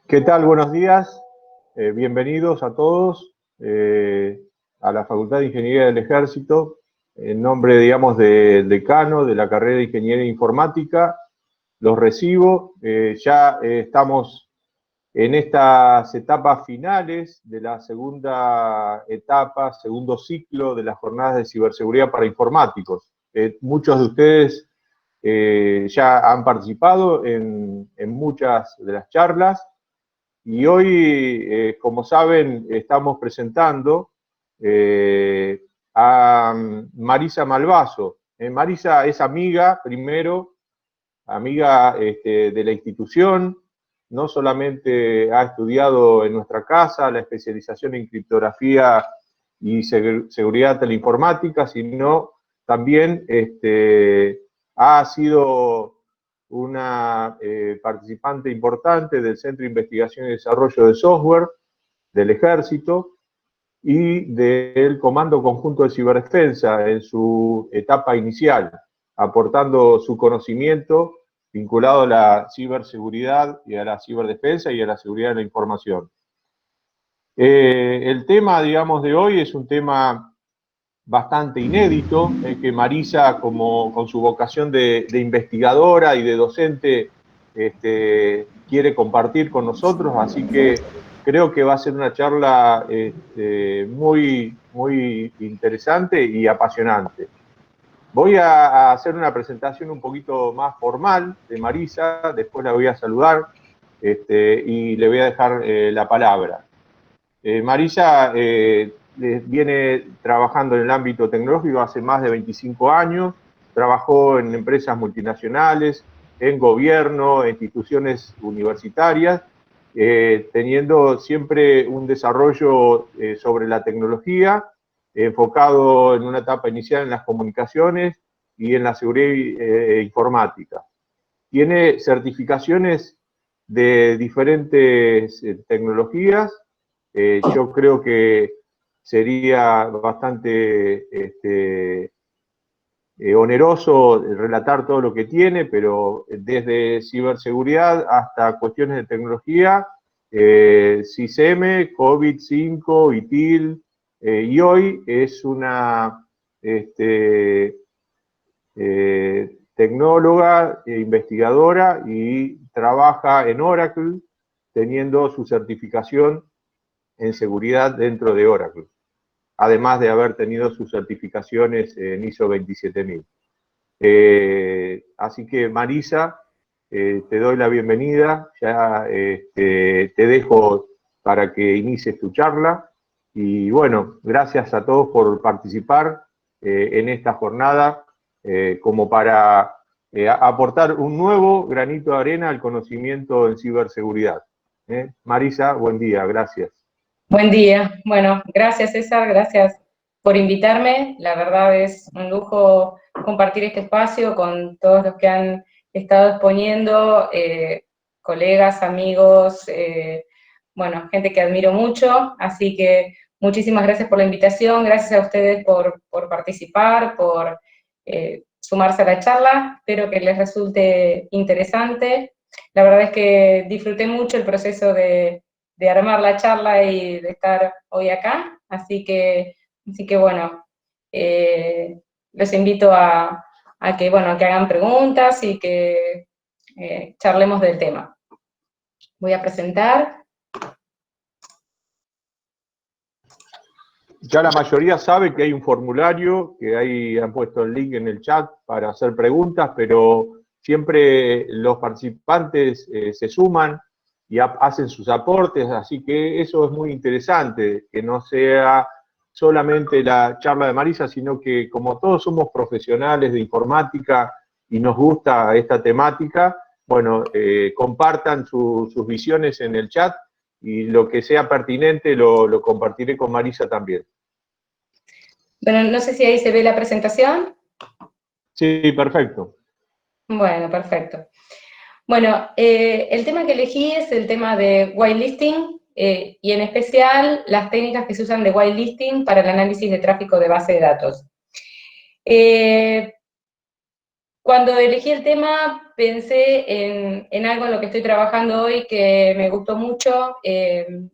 ¿Qué tal? Buenos días. Bienvenidos a todos a la Facultad de Ingeniería del Ejército. En nombre, digamos, del decano de la carrera de Ingeniería Informática, los recibo. Ya estamos en estas etapas finales de la segunda etapa, segundo ciclo de las jornadas de ciberseguridad para informáticos. Muchos de ustedes ya han participado en muchas de las charlas. Y hoy, como saben, estamos presentando a Marisa Malvaso. Marisa es amiga, primero, amiga de la institución, no solamente ha estudiado en nuestra casa la especialización en criptografía y seguridad teleinformática, sino también ha sido una participante importante del Centro de Investigación y Desarrollo de Software del Ejército y del Comando Conjunto de Ciberdefensa en su etapa inicial, aportando su conocimiento vinculado a la ciberseguridad y a la ciberdefensa y a la seguridad de la información. El tema, digamos, de hoy es un tema bastante inédito, que Marisa, con su vocación de investigadora y de docente, quiere compartir con nosotros, así que creo que va a ser una charla muy, muy interesante y apasionante. Voy a hacer una presentación un poquito más formal de Marisa, después la voy a saludar y le voy a dejar la palabra. Marisa viene trabajando en el ámbito tecnológico hace más de 25 años, trabajó en empresas multinacionales, en gobierno, en instituciones universitarias, teniendo siempre un desarrollo sobre la tecnología, enfocado en una etapa inicial en las comunicaciones y en la seguridad informática. Tiene certificaciones de diferentes tecnologías. Yo creo que sería bastante oneroso relatar todo lo que tiene, pero desde ciberseguridad hasta cuestiones de tecnología, CISM, COVID-5, ITIL, y hoy es una tecnóloga, investigadora y trabaja en Oracle, teniendo su certificación en seguridad dentro de Oracle, además de haber tenido sus certificaciones en ISO 27000. Así que, Marisa, te doy la bienvenida, ya te dejo para que inicies tu charla, y bueno, gracias a todos por participar en esta jornada, como para aportar un nuevo granito de arena al conocimiento en ciberseguridad. Marisa, buen día, gracias. Buen día. Bueno, gracias César, gracias por invitarme. La verdad es un lujo compartir este espacio con todos los que han estado exponiendo, colegas, amigos, bueno, gente que admiro mucho, así que muchísimas gracias por la invitación, gracias a ustedes por participar, por sumarse a la charla, espero que les resulte interesante. La verdad es que disfruté mucho el proceso de armar la charla y de estar hoy acá, así que bueno, los invito a que hagan preguntas y que charlemos del tema. Voy a presentar. Ya la mayoría sabe que hay un formulario, que ahí han puesto el link en el chat para hacer preguntas, pero siempre los participantes se suman y hacen sus aportes, así que eso es muy interesante, que no sea solamente la charla de Marisa, sino que como todos somos profesionales de informática y nos gusta esta temática, bueno, compartan sus visiones en el chat, y lo que sea pertinente lo compartiré con Marisa también. Bueno, no sé si ahí se ve la presentación. Sí, perfecto. Bueno, perfecto. Bueno, el tema que elegí es el tema de whitelisting, y en especial las técnicas que se usan de whitelisting para el análisis de tráfico de base de datos. Cuando elegí el tema, pensé en algo en lo que estoy trabajando hoy que me gustó mucho, que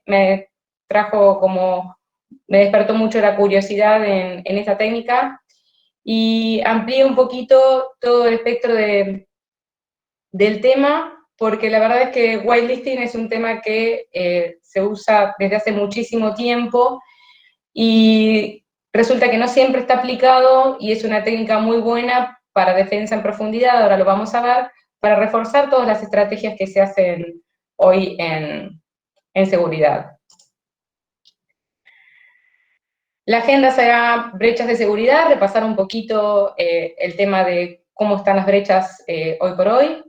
me trajo como, me despertó mucho la curiosidad en esta técnica, y amplié un poquito todo el espectro del tema, porque la verdad es que whitelisting es un tema que se usa desde hace muchísimo tiempo, y resulta que no siempre está aplicado, y es una técnica muy buena para defensa en profundidad, ahora lo vamos a ver, para reforzar todas las estrategias que se hacen hoy en seguridad. La agenda será brechas de seguridad, repasar un poquito el tema de cómo están las brechas hoy por hoy.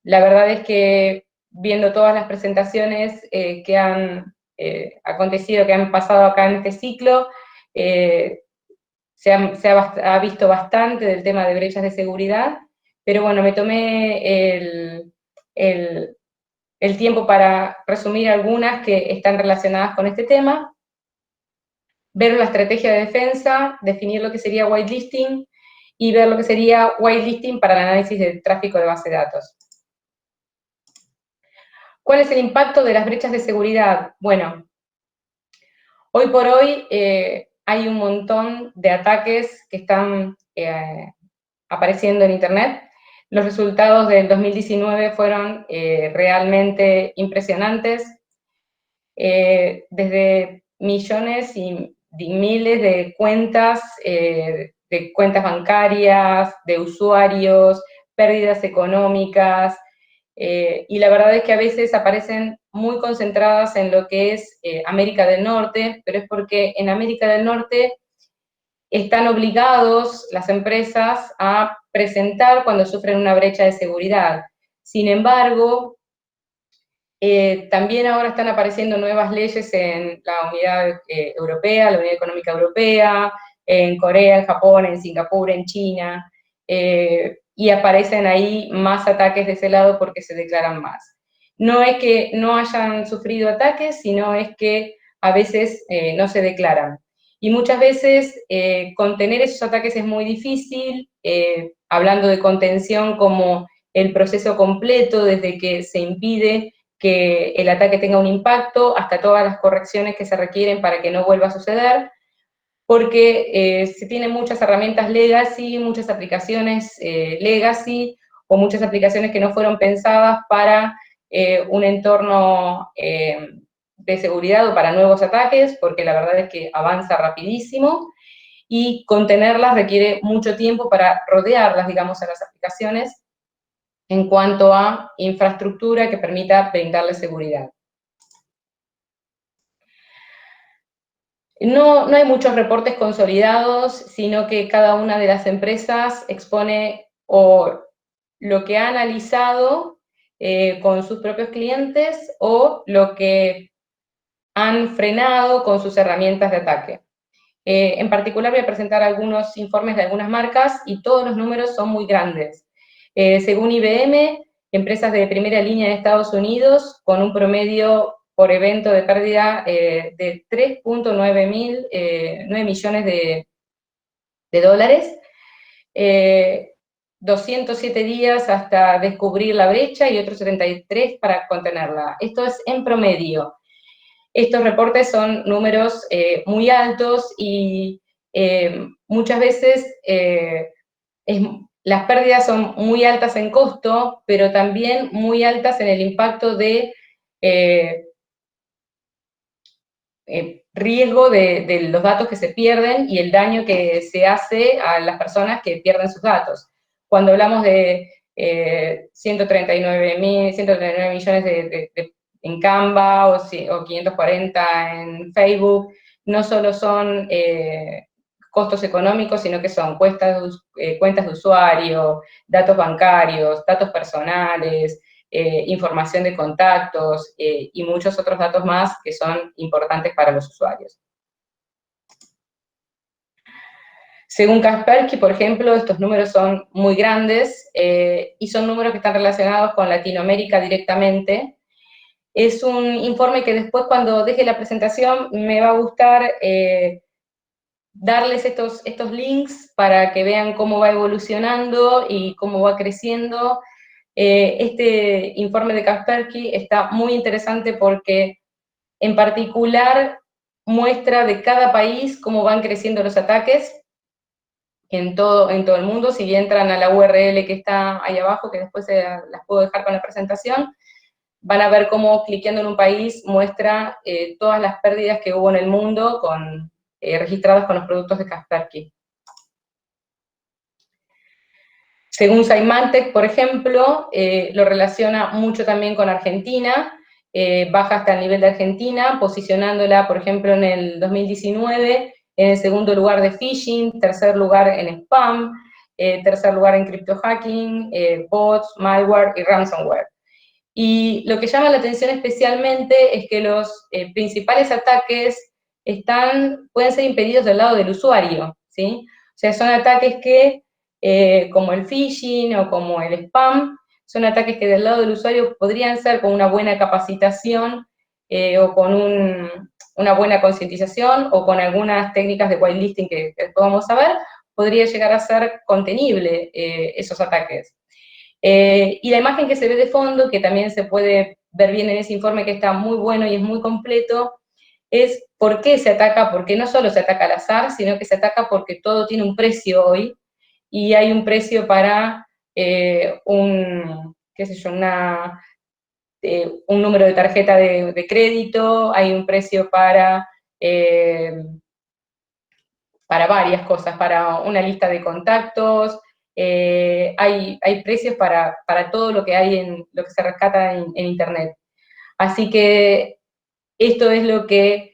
La verdad es que viendo todas las presentaciones que han acontecido, que han pasado acá en este ciclo, ha visto bastante del tema de brechas de seguridad, pero bueno, me tomé el tiempo para resumir algunas que están relacionadas con este tema, ver la estrategia de defensa, definir lo que sería whitelisting y ver lo que sería whitelisting para el análisis del tráfico de base de datos. ¿Cuál es el impacto de las brechas de seguridad? Bueno, hoy por hoy hay un montón de ataques que están apareciendo en Internet. Los resultados del 2019 fueron realmente impresionantes. Desde millones y miles de cuentas bancarias, de usuarios, pérdidas económicas, y la verdad es que a veces aparecen muy concentradas en lo que es América del Norte, pero es porque en América del Norte están obligados las empresas a presentar cuando sufren una brecha de seguridad. Sin embargo, también ahora están apareciendo nuevas leyes en la Unidad Europea, la Unidad Económica Europea, en Corea, en Japón, en Singapur, en China, y aparecen ahí más ataques de ese lado porque se declaran más. No es que no hayan sufrido ataques, sino es que a veces no se declaran. Y muchas veces contener esos ataques es muy difícil, hablando de contención como el proceso completo desde que se impide que el ataque tenga un impacto, hasta todas las correcciones que se requieren para que no vuelva a suceder, porque se tienen muchas herramientas legacy, muchas aplicaciones legacy, o muchas aplicaciones que no fueron pensadas para un entorno de seguridad o para nuevos ataques, porque la verdad es que avanza rapidísimo, y contenerlas requiere mucho tiempo para rodearlas, digamos, a las aplicaciones, en cuanto a infraestructura que permita brindarle seguridad. No hay muchos reportes consolidados, sino que cada una de las empresas expone lo que ha analizado con sus propios clientes o lo que han frenado con sus herramientas de ataque. En particular voy a presentar algunos informes de algunas marcas y todos los números son muy grandes. Según IBM, empresas de primera línea en Estados Unidos, con un promedio por evento de pérdida de 3.9 millones de dólares, 207 días hasta descubrir la brecha y otros 73 para contenerla. Esto es en promedio. Estos reportes son números muy altos y muchas veces las pérdidas son muy altas en costo, pero también muy altas en el impacto de riesgo de los datos que se pierden y el daño que se hace a las personas que pierden sus datos. Cuando hablamos de 139 millones en Canva o 540 en Facebook, no solo son costos económicos, sino que son cuentas de usuario, datos bancarios, datos personales, información de contactos y muchos otros datos más que son importantes para los usuarios. Según Kaspersky, por ejemplo, estos números son muy grandes y son números que están relacionados con Latinoamérica directamente. Es un informe que después, cuando deje la presentación, me va a gustar darles estos links para que vean cómo va evolucionando y cómo va creciendo. Este informe de Kaspersky está muy interesante porque en particular muestra de cada país cómo van creciendo los ataques en todo el mundo. Si entran a la URL que está ahí abajo, que después las puedo dejar con la presentación, van a ver cómo cliqueando en un país muestra todas las pérdidas que hubo en el mundo registradas con los productos de Kaspersky. Según Symantec, por ejemplo, lo relaciona mucho también con Argentina, baja hasta el nivel de Argentina, posicionándola, por ejemplo, en el 2019, en el segundo lugar de phishing, tercer lugar en spam, tercer lugar en criptohacking, bots, malware y ransomware. Y lo que llama la atención especialmente es que los principales ataques pueden ser impedidos del lado del usuario, ¿sí? O sea, son ataques que, como el phishing o como el spam, son ataques que del lado del usuario podrían ser con una buena capacitación o con una buena concientización o con algunas técnicas de whitelisting que podamos saber, podría llegar a ser contenible esos ataques. Y la imagen que se ve de fondo, que también se puede ver bien en ese informe que está muy bueno y es muy completo, es por qué se ataca, porque no solo se ataca al azar, sino que se ataca porque todo tiene un precio hoy, y hay un precio para qué sé yo, un número de tarjeta de crédito, hay un precio para varias cosas, para una lista de contactos, hay precios para todo lo que hay lo que se rescata en Internet. Así que esto es lo que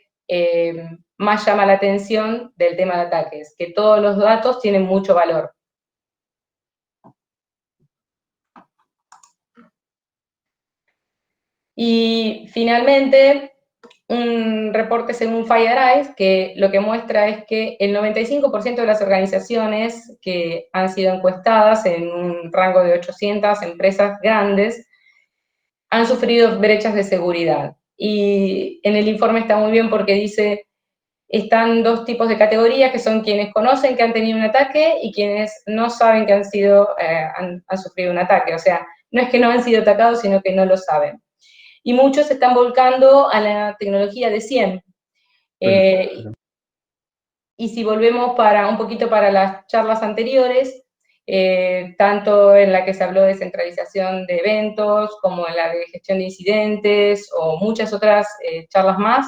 más llama la atención del tema de ataques, que todos los datos tienen mucho valor. Y finalmente, un reporte según FireEye, que lo que muestra es que el 95% de las organizaciones que han sido encuestadas en un rango de 800 empresas grandes han sufrido brechas de seguridad. Y en el informe está muy bien porque dice, están dos tipos de categorías, que son quienes conocen que han tenido un ataque y quienes no saben que han sufrido un ataque. O sea, no es que no han sido atacados, sino que no lo saben. Y muchos se están volcando a la tecnología de SIEM. Y si volvemos un poquito para las charlas anteriores, tanto en la que se habló de centralización de eventos, como en la de gestión de incidentes, o muchas otras charlas más,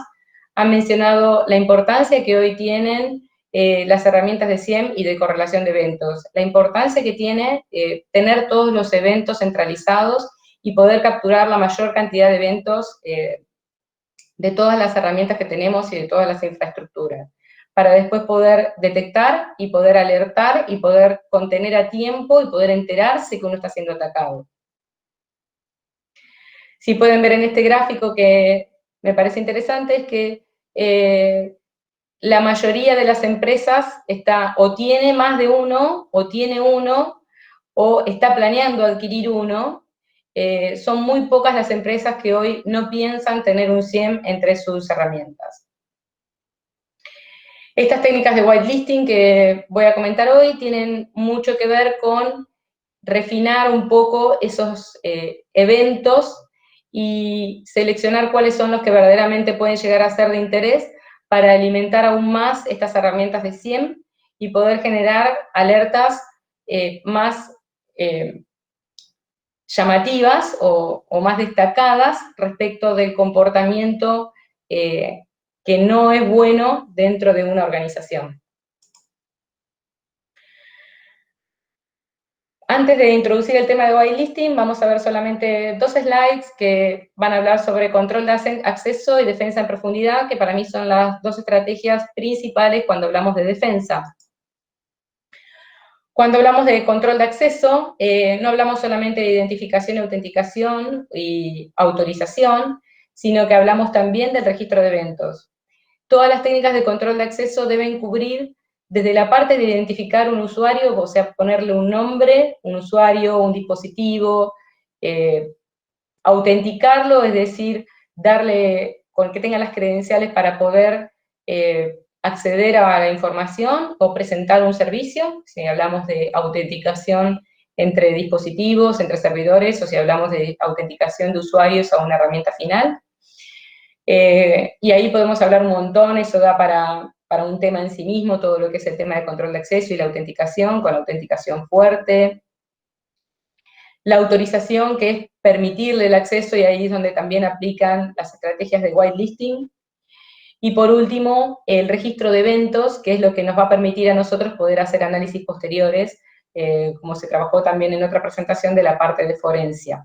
han mencionado la importancia que hoy tienen las herramientas de SIEM y de correlación de eventos. La importancia que tiene tener todos los eventos centralizados y poder capturar la mayor cantidad de eventos de todas las herramientas que tenemos y de todas las infraestructuras, para después poder detectar y poder alertar y poder contener a tiempo y poder enterarse que uno está siendo atacado. Si pueden ver en este gráfico, que me parece interesante, es que la mayoría de las empresas o tiene más de uno, o tiene uno, o está planeando adquirir uno. Son muy pocas las empresas que hoy no piensan tener un SIEM entre sus herramientas. Estas técnicas de whitelisting que voy a comentar hoy tienen mucho que ver con refinar un poco esos eventos y seleccionar cuáles son los que verdaderamente pueden llegar a ser de interés para alimentar aún más estas herramientas de SIEM y poder generar alertas más llamativas o más destacadas respecto del comportamiento que no es bueno dentro de una organización. Antes de introducir el tema de whitelisting, vamos a ver solamente dos slides que van a hablar sobre control de acceso y defensa en profundidad, que para mí son las dos estrategias principales cuando hablamos de defensa. Cuando hablamos de control de acceso, no hablamos solamente de identificación y autenticación y autorización, sino que hablamos también del registro de eventos. Todas las técnicas de control de acceso deben cubrir desde la parte de identificar un usuario, o sea, ponerle un nombre, un usuario, un dispositivo, autenticarlo, es decir, darle, con que tenga las credenciales para poder acceder a la información o presentar un servicio, si hablamos de autenticación entre dispositivos, entre servidores, o si hablamos de autenticación de usuarios a una herramienta final. Y ahí podemos hablar un montón, eso da para un tema en sí mismo, todo lo que es el tema de control de acceso y la autenticación, con la autenticación fuerte. La autorización, que es permitirle el acceso, y ahí es donde también aplican las estrategias de whitelisting. Y por último, el registro de eventos, que es lo que nos va a permitir a nosotros poder hacer análisis posteriores, como se trabajó también en otra presentación de la parte de forencia.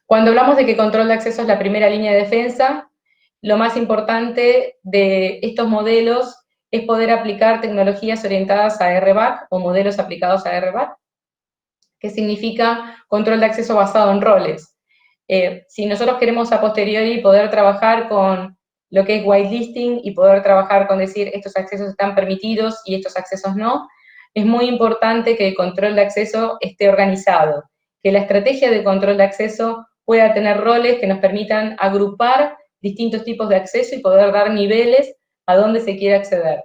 Cuando hablamos de que control de acceso es la primera línea de defensa, lo más importante de estos modelos es poder aplicar tecnologías orientadas a RBAC o modelos aplicados a RBAC, que significa control de acceso basado en roles. Si nosotros queremos a posteriori poder trabajar con lo que es whitelisting y poder trabajar con decir estos accesos están permitidos y estos accesos no, es muy importante que el control de acceso esté organizado, que la estrategia de control de acceso pueda tener roles que nos permitan agrupar distintos tipos de acceso y poder dar niveles a donde se quiere acceder.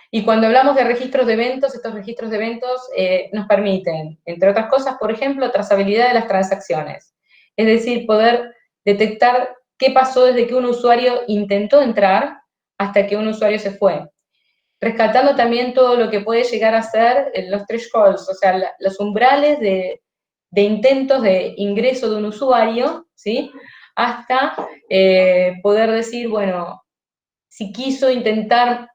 Y cuando hablamos de registros de eventos, estos registros de eventos nos permiten, entre otras cosas, por ejemplo, trazabilidad de las transacciones. Es decir, poder detectar qué pasó desde que un usuario intentó entrar hasta que un usuario se fue. Rescatando también todo lo que puede llegar a ser los thresholds, o sea, los umbrales de intentos de ingreso de un usuario, ¿sí? Hasta poder decir, bueno, si quiso intentar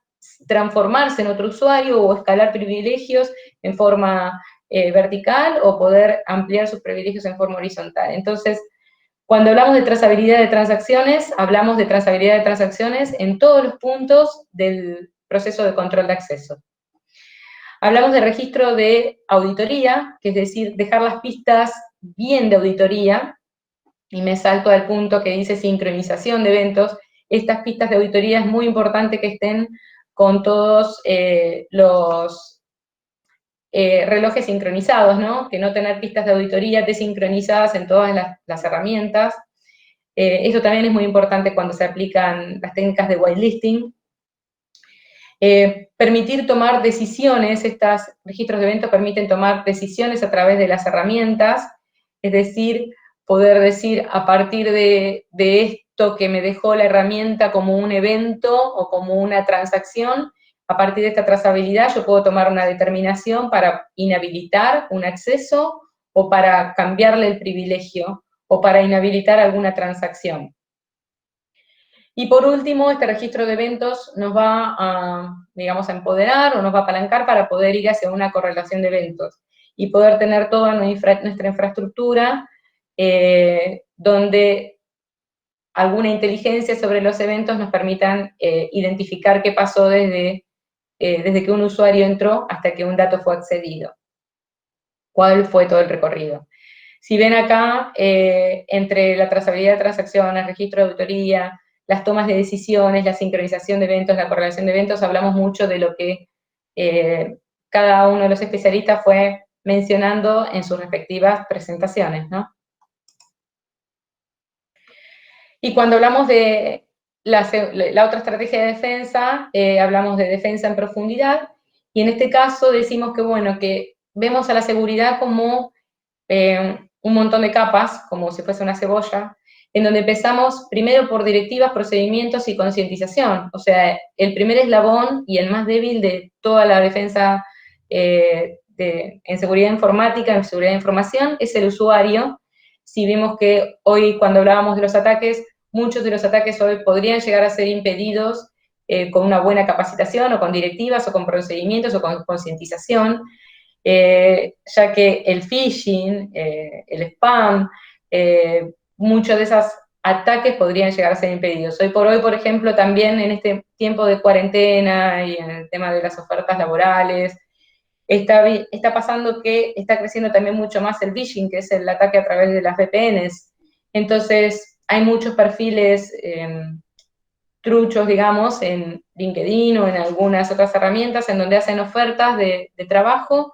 transformarse en otro usuario o escalar privilegios en forma vertical o poder ampliar sus privilegios en forma horizontal. Entonces, cuando hablamos de trazabilidad de transacciones, hablamos de trazabilidad de transacciones en todos los puntos del proceso de control de acceso. Hablamos de registro de auditoría, que es decir, dejar las pistas bien de auditoría, y me salto al punto que dice sincronización de eventos. Estas pistas de auditoría es muy importante que estén con todos los relojes sincronizados, ¿no? Que no tener pistas de auditoría desincronizadas en todas las herramientas. Eso también es muy importante cuando se aplican las técnicas de whitelisting. Permitir tomar decisiones, estos registros de eventos permiten tomar decisiones a través de las herramientas, es decir, poder decir a partir de esto que me dejó la herramienta como un evento o como una transacción, a partir de esta trazabilidad yo puedo tomar una determinación para inhabilitar un acceso o para cambiarle el privilegio o para inhabilitar alguna transacción. Y por último, este registro de eventos nos va a, digamos, a empoderar o nos va a apalancar para poder ir hacia una correlación de eventos y poder tener toda nuestra infraestructura donde alguna inteligencia sobre los eventos nos permitan identificar qué pasó desde que un usuario entró hasta que un dato fue accedido. ¿Cuál fue todo el recorrido? Si ven acá, entre la trazabilidad de transacciones, el registro de auditoría, las tomas de decisiones, la sincronización de eventos, la correlación de eventos, hablamos mucho de lo que cada uno de los especialistas fue mencionando en sus respectivas presentaciones, ¿no? Y cuando hablamos de la otra estrategia de defensa, hablamos de defensa en profundidad, y en este caso decimos que, bueno, que vemos a la seguridad como un montón de capas, como si fuese una cebolla, en donde empezamos primero por directivas, procedimientos y concientización. O sea, el primer eslabón y el más débil de toda la defensa en seguridad informática, en seguridad de información, es el usuario. Si vemos que hoy, cuando hablábamos de los ataques, muchos de los ataques hoy podrían llegar a ser impedidos con una buena capacitación, o con directivas, o con procedimientos, o con concientización, ya que el phishing, el spam, muchos de esos ataques podrían llegar a ser impedidos. Hoy por hoy, por ejemplo, también en este tiempo de cuarentena y en el tema de las ofertas laborales, está pasando que está creciendo también mucho más el phishing, que es el ataque a través de las VPNs. Entonces, hay muchos perfiles truchos, digamos, en LinkedIn o en algunas otras herramientas en donde hacen ofertas de trabajo,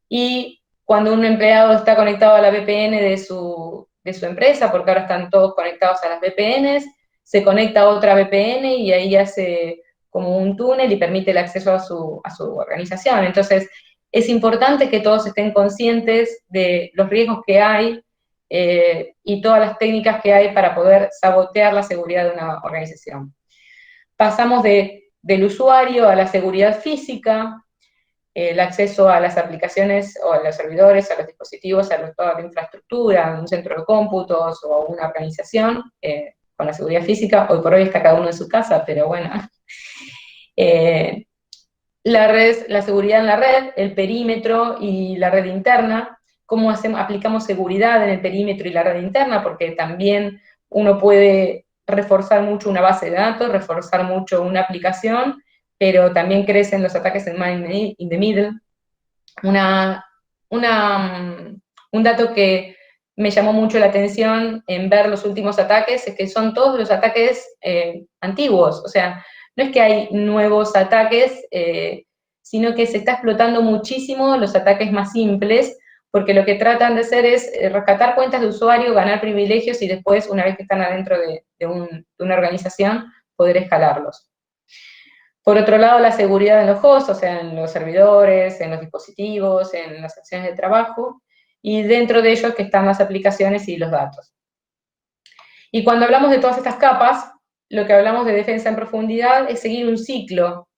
y cuando un empleado está conectado a la VPN de su empresa, porque ahora están todos conectados a las VPNs, se conecta a otra VPN y ahí hace como un túnel y permite el acceso a su organización. Entonces, es importante que todos estén conscientes de los riesgos que hay y todas las técnicas que hay para poder sabotear la seguridad de una organización. Pasamos del usuario a la seguridad física, el acceso a las aplicaciones o a los servidores, a los dispositivos, a toda la infraestructura, un centro de cómputos o una organización, con la seguridad física. Hoy por hoy está cada uno en su casa, pero bueno. La red, la seguridad en la red, el perímetro y la red interna, cómo aplicamos seguridad en el perímetro y la red interna, porque también uno puede reforzar mucho una base de datos, reforzar mucho una aplicación, pero también crecen los ataques en man in the middle. Un dato que me llamó mucho la atención en ver los últimos ataques es que son todos los ataques antiguos, o sea, no es que hay nuevos ataques, sino que se está explotando muchísimo los ataques más simples, porque lo que tratan de hacer es rescatar cuentas de usuario, ganar privilegios y después, una vez que están adentro de una organización, poder escalarlos. Por otro lado, la seguridad en los hosts, o sea, en los servidores, en los dispositivos, en las acciones de trabajo, y dentro de ellos que están las aplicaciones y los datos. Y cuando hablamos de todas estas capas, lo que hablamos de defensa en profundidad es seguir un ciclo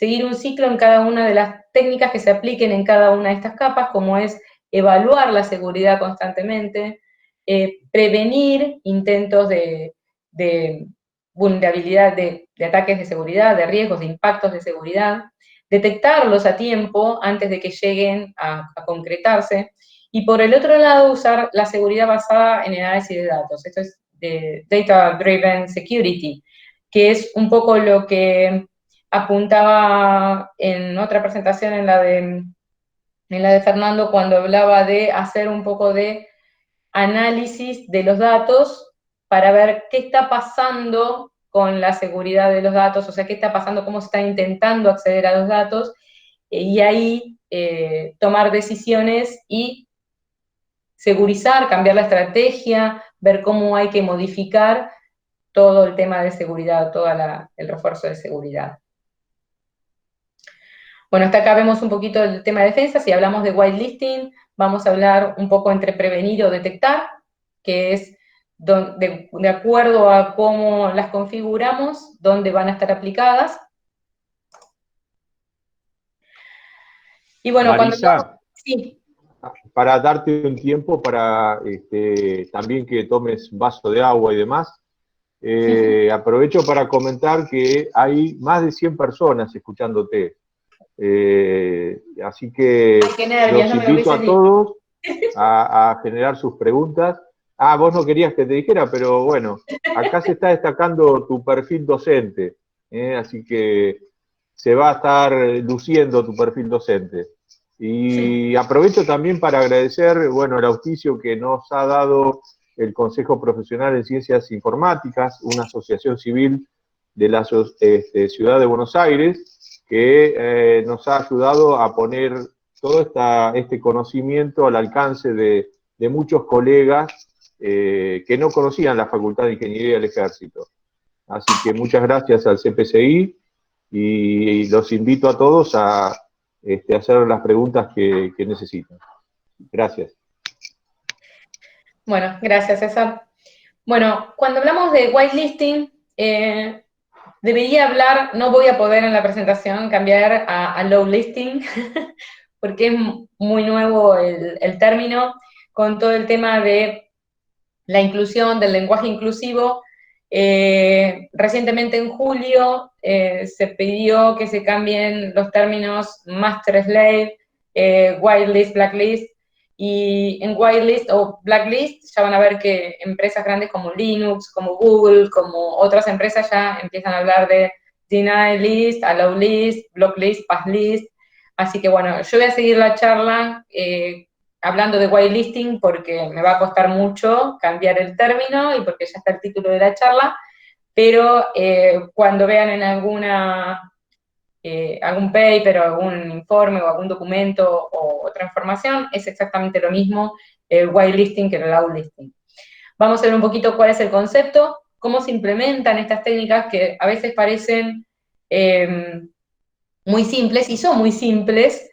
en cada una de las técnicas que se apliquen en cada una de estas capas, como es evaluar la seguridad constantemente, prevenir intentos de vulnerabilidad, de ataques de seguridad, de riesgos, de impactos de seguridad, detectarlos a tiempo antes de que lleguen a concretarse, y por el otro lado usar la seguridad basada en el análisis de datos. Esto es de Data Driven Security, que es un poco lo que apuntaba en otra presentación, en la de Fernando, cuando hablaba de hacer un poco de análisis de los datos para ver qué está pasando con la seguridad de los datos, o sea, qué está pasando, cómo se está intentando acceder a los datos, y ahí tomar decisiones y segurizar, cambiar la estrategia, ver cómo hay que modificar todo el tema de seguridad, todo el refuerzo de seguridad. Bueno, hasta acá vemos un poquito el tema de defensa. Si hablamos de whitelisting, vamos a hablar un poco entre prevenir o detectar, que es de acuerdo a cómo las configuramos, dónde van a estar aplicadas. Y bueno, Marisa, sí. para darte un tiempo para también que tomes vaso de agua y demás, aprovecho para comentar que hay más de 100 personas escuchándote. Así que Ay, qué nervios, los no me lo invito hubiese a dicho. todos a generar sus preguntas. Ah, vos no querías que te dijera, pero bueno, acá se está destacando tu perfil docente, así que se va a estar luciendo tu perfil docente. Y aprovecho también para agradecer, bueno, el auspicio que nos ha dado el Consejo Profesional en Ciencias Informáticas, una asociación civil de la Ciudad de Buenos Aires, que nos ha ayudado a poner todo este conocimiento al alcance de muchos colegas que no conocían la Facultad de Ingeniería del Ejército. Así que muchas gracias al CPCI y los invito a todos a hacer las preguntas que necesitan. Gracias. Bueno, gracias, César. Bueno, cuando hablamos de whitelisting, debería hablar, no voy a poder en la presentación cambiar a low listing, porque es muy nuevo el término, con todo el tema de la inclusión, del lenguaje inclusivo. Recientemente en julio se pidió que se cambien los términos master slave, whitelist, blacklist, y en whitelist o blacklist ya van a ver que empresas grandes como Linux, como Google, como otras empresas ya empiezan a hablar de deny list, allow list, block list, pass list. Así que bueno, yo voy a seguir la charla hablando de whitelisting porque me va a costar mucho cambiar el término y porque ya está el título de la charla, pero cuando vean en algún paper o algún informe o algún documento o otra información, es exactamente lo mismo el whitelisting que el low listing. Vamos a ver un poquito cuál es el concepto. cómo se implementan estas técnicas que a veces parecen muy simples, y son muy simples,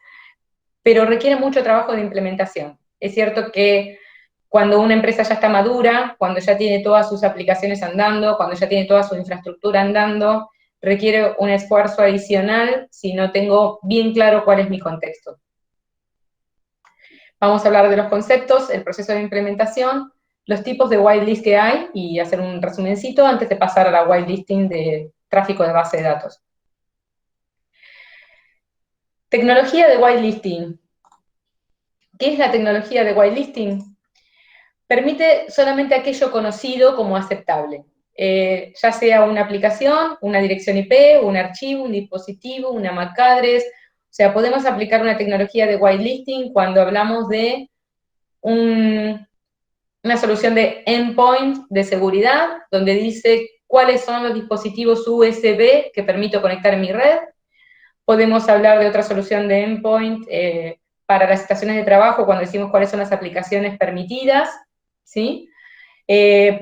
pero requieren mucho trabajo de implementación. Es cierto que cuando una empresa ya está madura, cuando ya tiene todas sus aplicaciones andando, cuando ya tiene toda su infraestructura andando, requiere un esfuerzo adicional si no tengo bien claro cuál es mi contexto. Vamos a hablar de los conceptos, el proceso de implementación, los tipos de whitelist que hay, y hacer un resumencito antes de pasar a la whitelisting de tráfico de base de datos. Tecnología de whitelisting. ¿Qué es la tecnología de whitelisting? Permite solamente aquello conocido como aceptable, ya sea una aplicación, una dirección IP, un archivo, un dispositivo, una MAC address. O sea, podemos aplicar una tecnología de whitelisting cuando hablamos de una solución de endpoint de seguridad, donde dice cuáles son los dispositivos USB que permito conectar en mi red. Podemos hablar de otra solución de endpoint para las estaciones de trabajo, cuando decimos cuáles son las aplicaciones permitidas, ¿sí?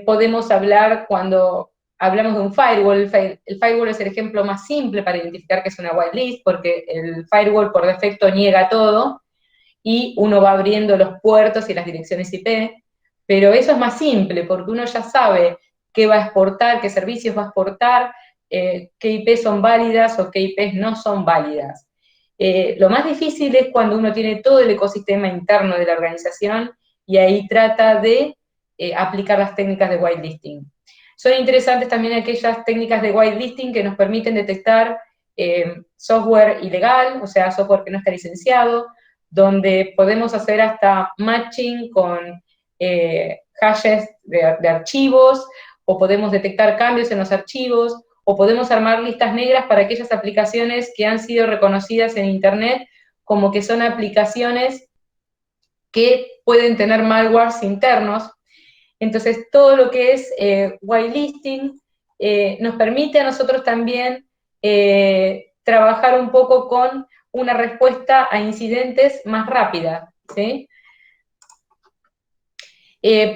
Podemos hablar cuando hablamos de un firewall. El firewall es el ejemplo más simple para identificar que es una whitelist, porque el firewall por defecto niega todo, y uno va abriendo los puertos y las direcciones IP, pero eso es más simple, porque uno ya sabe qué va a exportar, qué servicios va a exportar, qué IP son válidas o qué IPs no son válidas. Lo más difícil es cuando uno tiene todo el ecosistema interno de la organización y ahí trata de aplicar las técnicas de whitelisting. Son interesantes también aquellas técnicas de whitelisting que nos permiten detectar software ilegal, o sea, software que no está licenciado, donde podemos hacer hasta matching con hashes de archivos, o podemos detectar cambios en los archivos, o podemos armar listas negras para aquellas aplicaciones que han sido reconocidas en Internet como que son aplicaciones que pueden tener malwares internos. Entonces, todo lo que es whitelisting nos permite a nosotros también trabajar un poco con una respuesta a incidentes más rápida, ¿sí?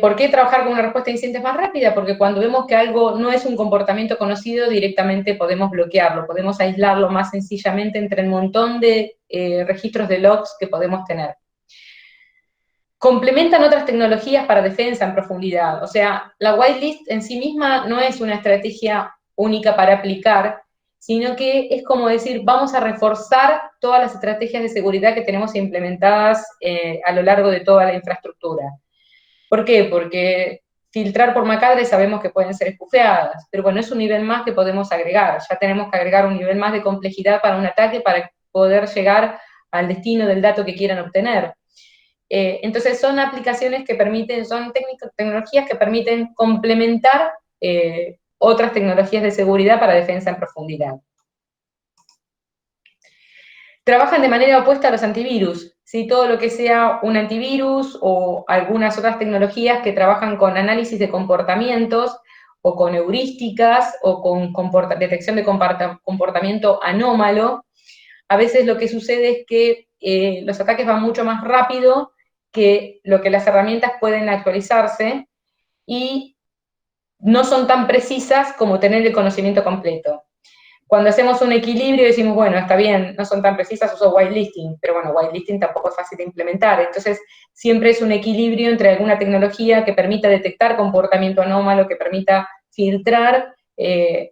¿Por qué trabajar con una respuesta a incidentes más rápida? Porque cuando vemos que algo no es un comportamiento conocido, directamente podemos bloquearlo, podemos aislarlo más sencillamente entre un montón de registros de logs que podemos tener. Complementan otras tecnologías para defensa en profundidad. O sea, la whitelist en sí misma no es una estrategia única para aplicar, sino que es como decir, vamos a reforzar todas las estrategias de seguridad que tenemos implementadas a lo largo de toda la infraestructura. ¿Por qué? Porque filtrar por MAC address sabemos que pueden ser espufeadas, pero bueno, es un nivel más que podemos agregar. Ya tenemos que agregar un nivel más de complejidad para un ataque para poder llegar al destino del dato que quieran obtener. Entonces son aplicaciones que permiten, son tecnologías que permiten complementar otras tecnologías de seguridad para defensa en profundidad. Trabajan de manera opuesta a los antivirus, ¿sí? Todo lo que sea un antivirus o algunas otras tecnologías que trabajan con análisis de comportamientos o con heurísticas o con detección de comportamiento anómalo, a veces lo que sucede es que los ataques van mucho más rápido que lo que las herramientas pueden actualizarse y no son tan precisas como tener el conocimiento completo. Cuando hacemos un equilibrio decimos, bueno, está bien, no son tan precisas, uso whitelisting, pero bueno, whitelisting tampoco es fácil de implementar. Entonces, siempre es un equilibrio entre alguna tecnología que permita detectar comportamiento anómalo, que permita filtrar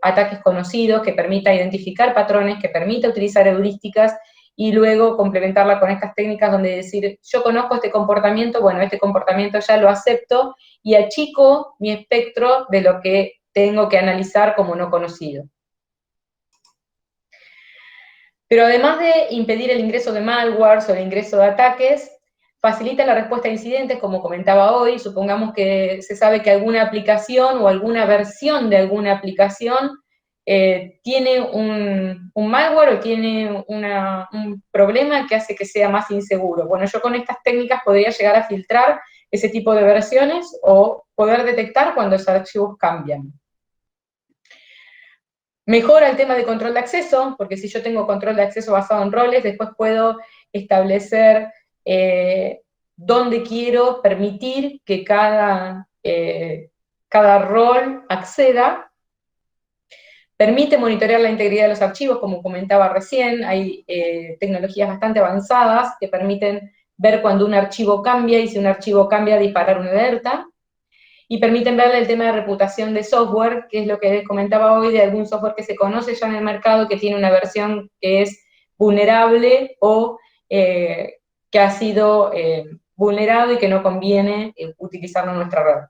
ataques conocidos, que permita identificar patrones, que permita utilizar heurísticas, y luego complementarla con estas técnicas donde decir, yo conozco este comportamiento, bueno, este comportamiento ya lo acepto, y achico mi espectro de lo que tengo que analizar como no conocido. Pero además de impedir el ingreso de malwares o el ingreso de ataques, facilita la respuesta a incidentes, como comentaba hoy. Supongamos que se sabe que alguna aplicación o alguna versión de alguna aplicación tiene un malware o tiene un problema que hace que sea más inseguro. Bueno, yo con estas técnicas podría llegar a filtrar ese tipo de versiones o poder detectar cuando esos archivos cambian. Mejora el tema de control de acceso, porque si yo tengo control de acceso basado en roles, después puedo establecer dónde quiero permitir que cada cada rol acceda. Permite monitorear la integridad de los archivos, como comentaba recién, hay tecnologías bastante avanzadas que permiten ver cuando un archivo cambia, y si un archivo cambia, disparar una alerta, y permiten ver el tema de reputación de software, que es lo que les comentaba hoy, de algún software que se conoce ya en el mercado, que tiene una versión que es vulnerable o que ha sido vulnerado y que no conviene utilizarlo en nuestra red.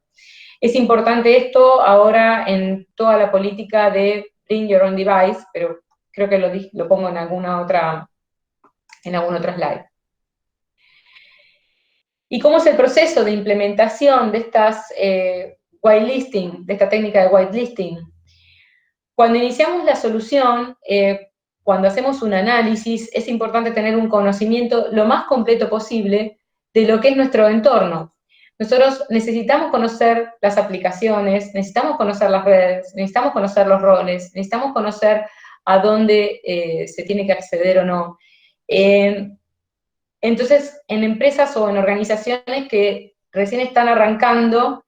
Es importante esto ahora en toda la política de Bring Your Own Device, pero creo que lo pongo en algún otro slide. ¿Y cómo es el proceso de implementación de estas whitelisting, de esta técnica de whitelisting? Cuando iniciamos la solución, cuando hacemos un análisis, es importante tener un conocimiento lo más completo posible de lo que es nuestro entorno. Nosotros necesitamos conocer las aplicaciones, necesitamos conocer las redes, necesitamos conocer los roles, necesitamos conocer a dónde se tiene que acceder o no. Entonces, en empresas o en organizaciones que recién están arrancando,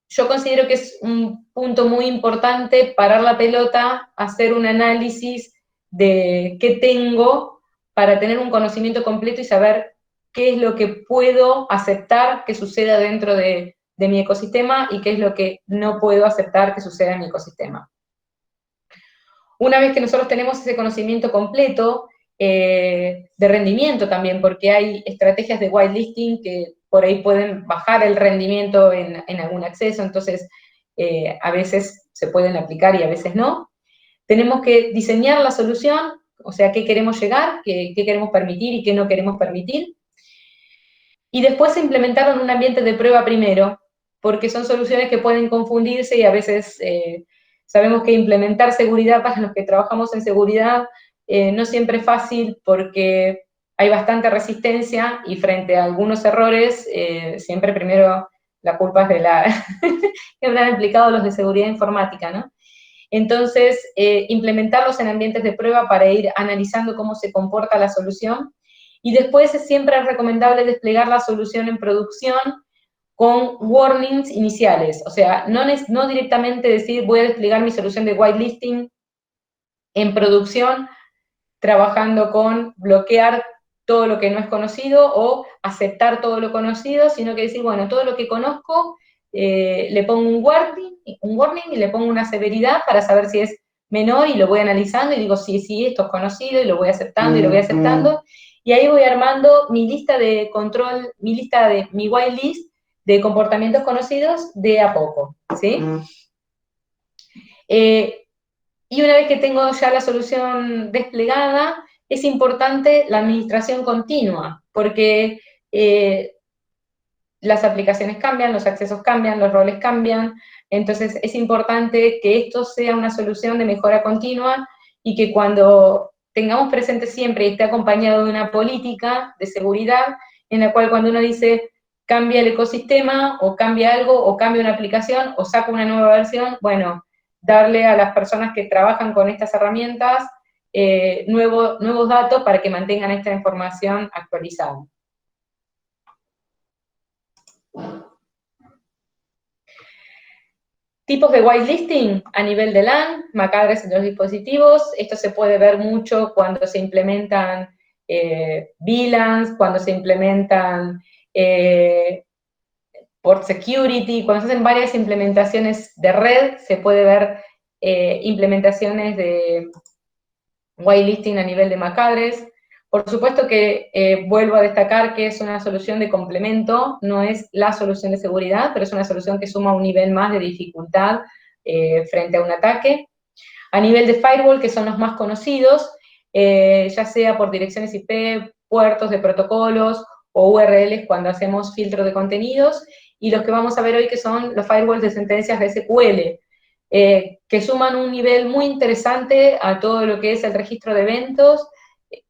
yo considero que es un punto muy importante parar la pelota, hacer un análisis de qué tengo para tener un conocimiento completo y saber qué es lo que puedo aceptar que suceda dentro de mi ecosistema y qué es lo que no puedo aceptar que suceda en mi ecosistema. Una vez que nosotros tenemos ese conocimiento completo, de rendimiento también, porque hay estrategias de whitelisting que por ahí pueden bajar el rendimiento en algún acceso, entonces a veces se pueden aplicar y a veces no. Tenemos que diseñar la solución, o sea, qué queremos llegar, qué queremos permitir y qué no queremos permitir, y después implementarlo en un ambiente de prueba primero, porque son soluciones que pueden confundirse y a veces sabemos que implementar seguridad para los que trabajamos en seguridad no siempre es fácil porque hay bastante resistencia y frente a algunos errores siempre primero la culpa es de que habrán implicado los de seguridad informática, ¿no? Entonces, implementarlos en ambientes de prueba para ir analizando cómo se comporta la solución, y después siempre es recomendable desplegar la solución en producción con warnings iniciales, o sea, no directamente decir voy a desplegar mi solución de whitelisting en producción, trabajando con bloquear todo lo que no es conocido o aceptar todo lo conocido, sino que decir, bueno, todo lo que conozco, le pongo un warning y le pongo una severidad para saber si es menor y lo voy analizando y digo, sí, esto es conocido y lo voy aceptando y lo voy aceptando, y ahí voy armando mi lista de control, mi whitelist de comportamientos conocidos de a poco, ¿sí? Y una vez que tengo ya la solución desplegada, es importante la administración continua, porque las aplicaciones cambian, los accesos cambian, los roles cambian, entonces es importante que esto sea una solución de mejora continua y que cuando tengamos presente siempre y esté acompañado de una política de seguridad en la cual cuando uno dice cambia el ecosistema o cambia algo o cambia una aplicación o saca una nueva versión, bueno, darle a las personas que trabajan con estas herramientas nuevos datos para que mantengan esta información actualizada. Tipos de whitelisting a nivel de LAN, MAC address en los dispositivos. Esto se puede ver mucho cuando se implementan VLANs, cuando se implementan port security, cuando se hacen varias implementaciones de red, se puede ver implementaciones de whitelisting a nivel de MAC address. Por supuesto que vuelvo a destacar que es una solución de complemento, no es la solución de seguridad, pero es una solución que suma un nivel más de dificultad frente a un ataque. A nivel de firewall, que son los más conocidos, ya sea por direcciones IP, puertos de protocolos o URLs cuando hacemos filtro de contenidos, y los que vamos a ver hoy que son los firewalls de sentencias de SQL, que suman un nivel muy interesante a todo lo que es el registro de eventos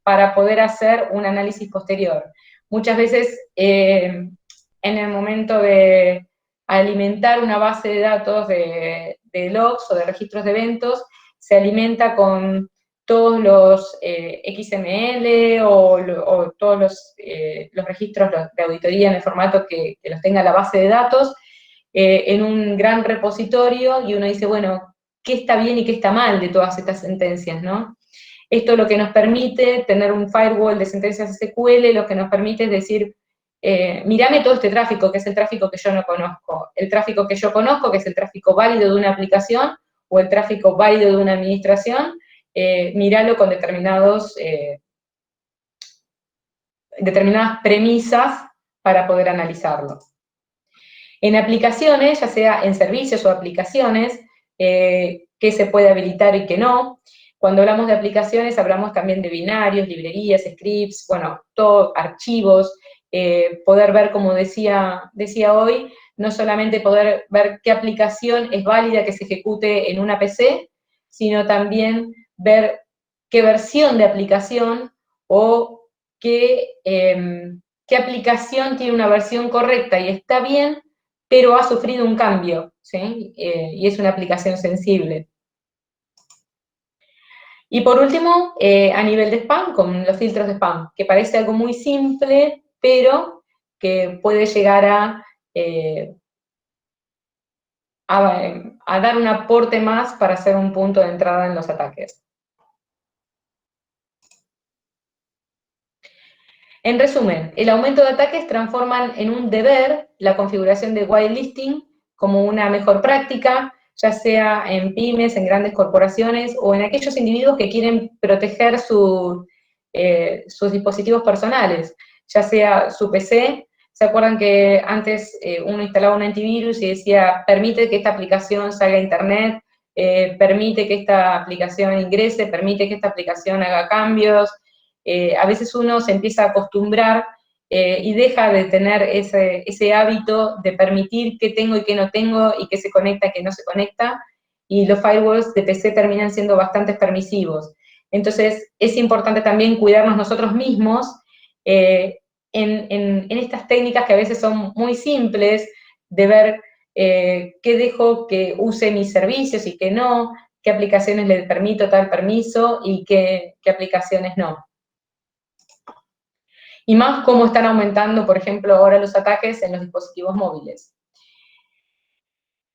para poder hacer un análisis posterior. Muchas veces, en el momento de alimentar una base de datos de logs o de registros de eventos, se alimenta con todos los XML o todos los registros de auditoría en el formato que los tenga la base de datos, en un gran repositorio y uno dice, bueno, ¿qué está bien y qué está mal de todas estas sentencias, ¿no? Esto lo que nos permite tener un firewall de sentencias SQL, lo que nos permite es decir, mírame todo este tráfico, que es el tráfico que yo no conozco. El tráfico que yo conozco, que es el tráfico válido de una aplicación, o el tráfico válido de una administración, míralo con determinadas premisas para poder analizarlo. En aplicaciones, ya sea en servicios o aplicaciones, qué se puede habilitar y qué no. Cuando hablamos de aplicaciones, hablamos también de binarios, librerías, scripts, bueno, todo, archivos, poder ver, como decía hoy, no solamente poder ver qué aplicación es válida que se ejecute en una PC, sino también ver qué versión de aplicación o qué aplicación tiene una versión correcta y está bien, pero ha sufrido un cambio, ¿sí? Y es una aplicación sensible. Y por último, a nivel de spam, con los filtros de spam, que parece algo muy simple, pero que puede llegar a dar un aporte más para ser un punto de entrada en los ataques. En resumen, el aumento de ataques transforman en un deber la configuración de whitelisting como una mejor práctica, ya sea en pymes, en grandes corporaciones o en aquellos individuos que quieren proteger sus dispositivos personales, ya sea su PC. ¿Se acuerdan que antes uno instalaba un antivirus y decía, permite que esta aplicación salga a internet, permite que esta aplicación ingrese, permite que esta aplicación haga cambios? A veces uno se empieza a acostumbrar y deja de tener ese hábito de permitir qué tengo y qué no tengo, y qué se conecta y qué no se conecta, y los firewalls de PC terminan siendo bastante permisivos. Entonces, es importante también cuidarnos nosotros mismos en estas técnicas que a veces son muy simples, de ver qué dejo que use mis servicios y qué no, qué aplicaciones le permito tal permiso y qué aplicaciones no. Y más cómo están aumentando, por ejemplo, ahora los ataques en los dispositivos móviles.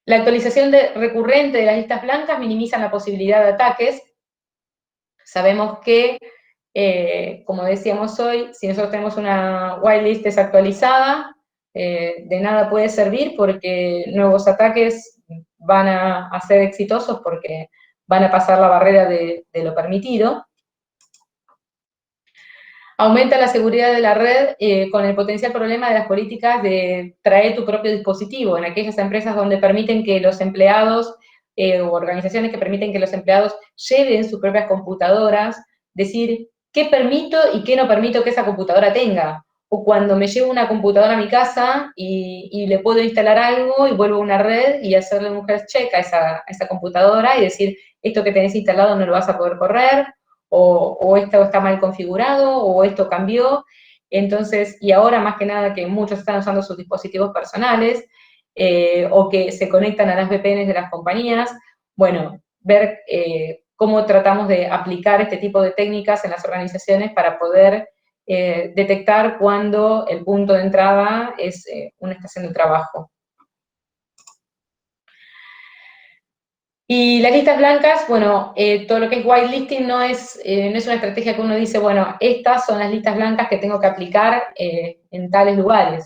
La actualización recurrente de las listas blancas minimiza la posibilidad de ataques. Sabemos que, como decíamos hoy, si nosotros tenemos una whitelist desactualizada, de nada puede servir porque nuevos ataques van a ser exitosos porque van a pasar la barrera de lo permitido. Aumenta la seguridad de la red con el potencial problema de las políticas de traer tu propio dispositivo en aquellas empresas donde permiten que los empleados o organizaciones que permiten que los empleados lleven sus propias computadoras, decir qué permito y qué no permito que esa computadora tenga. O cuando me llevo una computadora a mi casa y le puedo instalar algo y vuelvo a una red y hacerle un health check a esa computadora y decir, esto que tenés instalado no lo vas a poder correr, o esto está mal configurado, o esto cambió. Entonces, y ahora más que nada que muchos están usando sus dispositivos personales, o que se conectan a las VPNs de las compañías, bueno, ver cómo tratamos de aplicar este tipo de técnicas en las organizaciones para poder detectar cuando el punto de entrada es una estación de trabajo. Y las listas blancas, bueno, todo lo que es whitelisting no es una estrategia que uno dice, bueno, estas son las listas blancas que tengo que aplicar en tales lugares.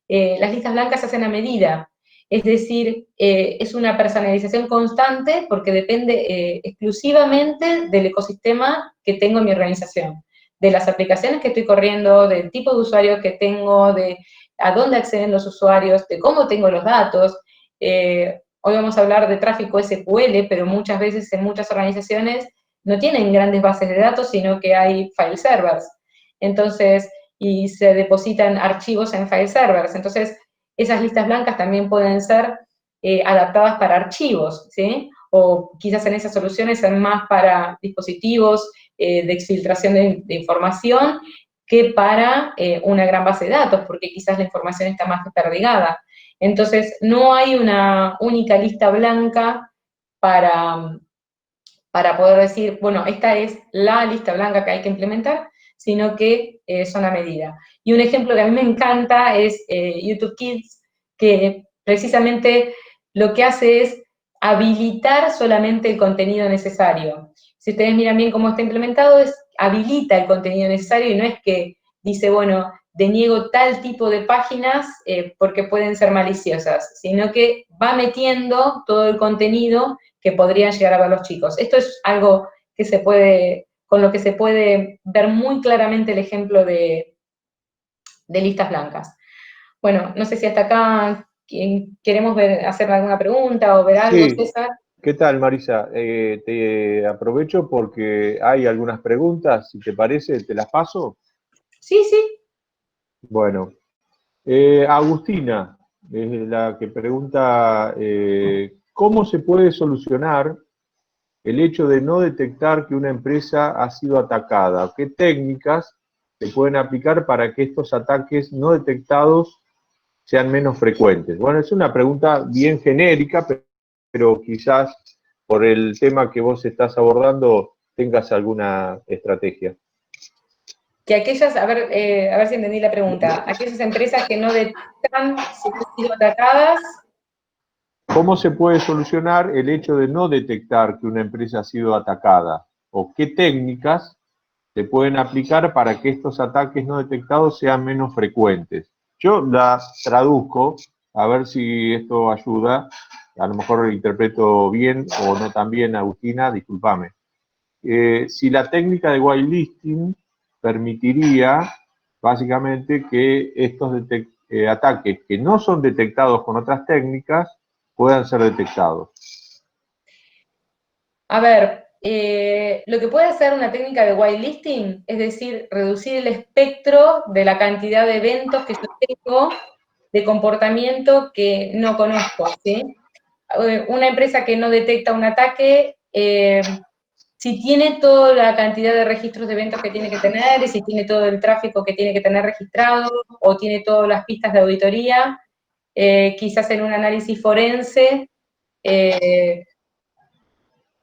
Las listas blancas se hacen a medida, es decir, es una personalización constante porque depende exclusivamente del ecosistema que tengo en mi organización, de las aplicaciones que estoy corriendo, del tipo de usuario que tengo, de a dónde acceden los usuarios, de cómo tengo los datos. Hoy vamos a hablar de tráfico SQL, pero muchas veces en muchas organizaciones no tienen grandes bases de datos, sino que hay file servers. Entonces, y se depositan archivos en file servers. Entonces, esas listas blancas también pueden ser adaptadas para archivos, ¿sí? O quizás en esas soluciones sean más para dispositivos de exfiltración de información que para una gran base de datos, porque quizás la información está más desperdigada. Entonces, no hay una única lista blanca para poder decir, bueno, esta es la lista blanca que hay que implementar, sino que son a medida. Y un ejemplo que a mí me encanta es YouTube Kids, que precisamente lo que hace es habilitar solamente el contenido necesario. Si ustedes miran bien cómo está implementado, habilita el contenido necesario y no es que dice, bueno, deniego tal tipo de páginas porque pueden ser maliciosas, sino que va metiendo todo el contenido que podrían llegar a ver los chicos. Esto es algo que se puede, con lo que se puede ver muy claramente el ejemplo de listas blancas. Bueno, no sé si hasta acá queremos hacer alguna pregunta o ver algo, Sí, César. ¿qué tal, Marisa? Te aprovecho porque hay algunas preguntas, si te parece, te las paso. Sí, sí. Bueno, Agustina es la que pregunta, ¿cómo se puede solucionar el hecho de no detectar que una empresa ha sido atacada? ¿Qué técnicas se pueden aplicar para que estos ataques no detectados sean menos frecuentes? Bueno, es una pregunta bien genérica, pero quizás por el tema que vos estás abordando tengas alguna estrategia. Que aquellas, a ver si entendí la pregunta, aquellas empresas que no detectan si han sido atacadas. ¿Cómo se puede solucionar el hecho de no detectar que una empresa ha sido atacada? ¿O qué técnicas se pueden aplicar para que estos ataques no detectados sean menos frecuentes? Yo las traduzco, a ver si esto ayuda. A lo mejor lo interpreto bien o no tan bien, Agustina, discúlpame. Si la técnica de whitelisting permitiría básicamente que estos ataques que no son detectados con otras técnicas puedan ser detectados. A ver, lo que puede hacer una técnica de whitelisting, es decir, reducir el espectro de la cantidad de eventos que yo tengo de comportamiento que no conozco, ¿sí? Una empresa que no detecta un ataque, si tiene toda la cantidad de registros de eventos que tiene que tener, y si tiene todo el tráfico que tiene que tener registrado, o tiene todas las pistas de auditoría, quizás en un análisis forense,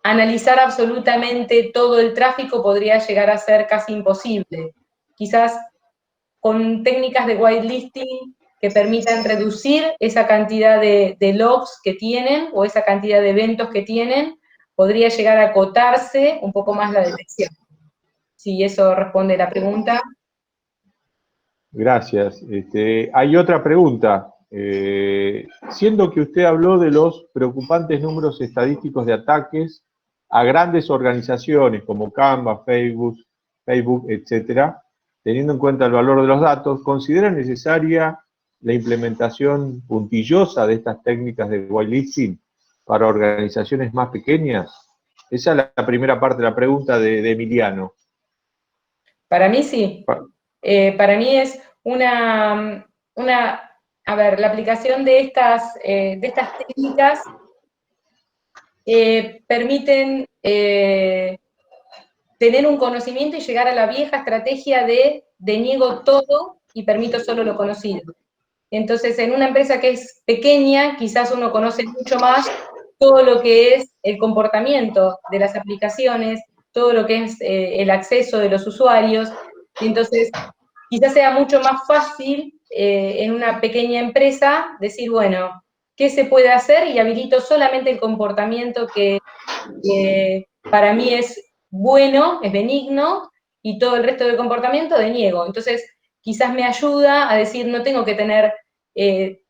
analizar absolutamente todo el tráfico podría llegar a ser casi imposible. Quizás con técnicas de whitelisting que permitan reducir esa cantidad de logs que tienen o esa cantidad de eventos que tienen, podría llegar a acotarse un poco más la detección. Si eso responde la pregunta. Gracias. Hay otra pregunta. Siendo que usted habló de los preocupantes números estadísticos de ataques a grandes organizaciones como Canva, Facebook, etcétera, teniendo en cuenta el valor de los datos, ¿considera necesaria la implementación puntillosa de estas técnicas de whitelisting para organizaciones más pequeñas? Esa es la primera parte de la pregunta de Emiliano. Para mí sí. Para mí es a ver, la aplicación de estas técnicas permiten tener un conocimiento y llegar a la vieja estrategia de deniego todo y permito solo lo conocido. Entonces, en una empresa que es pequeña, quizás uno conoce mucho más todo lo que es el comportamiento de las aplicaciones, todo lo que es el acceso de los usuarios, y entonces quizás sea mucho más fácil en una pequeña empresa decir, bueno, ¿qué se puede hacer? Y habilito solamente el comportamiento que para mí es bueno, es benigno, y todo el resto del comportamiento deniego. Entonces, quizás me ayuda a decir, no tengo que tener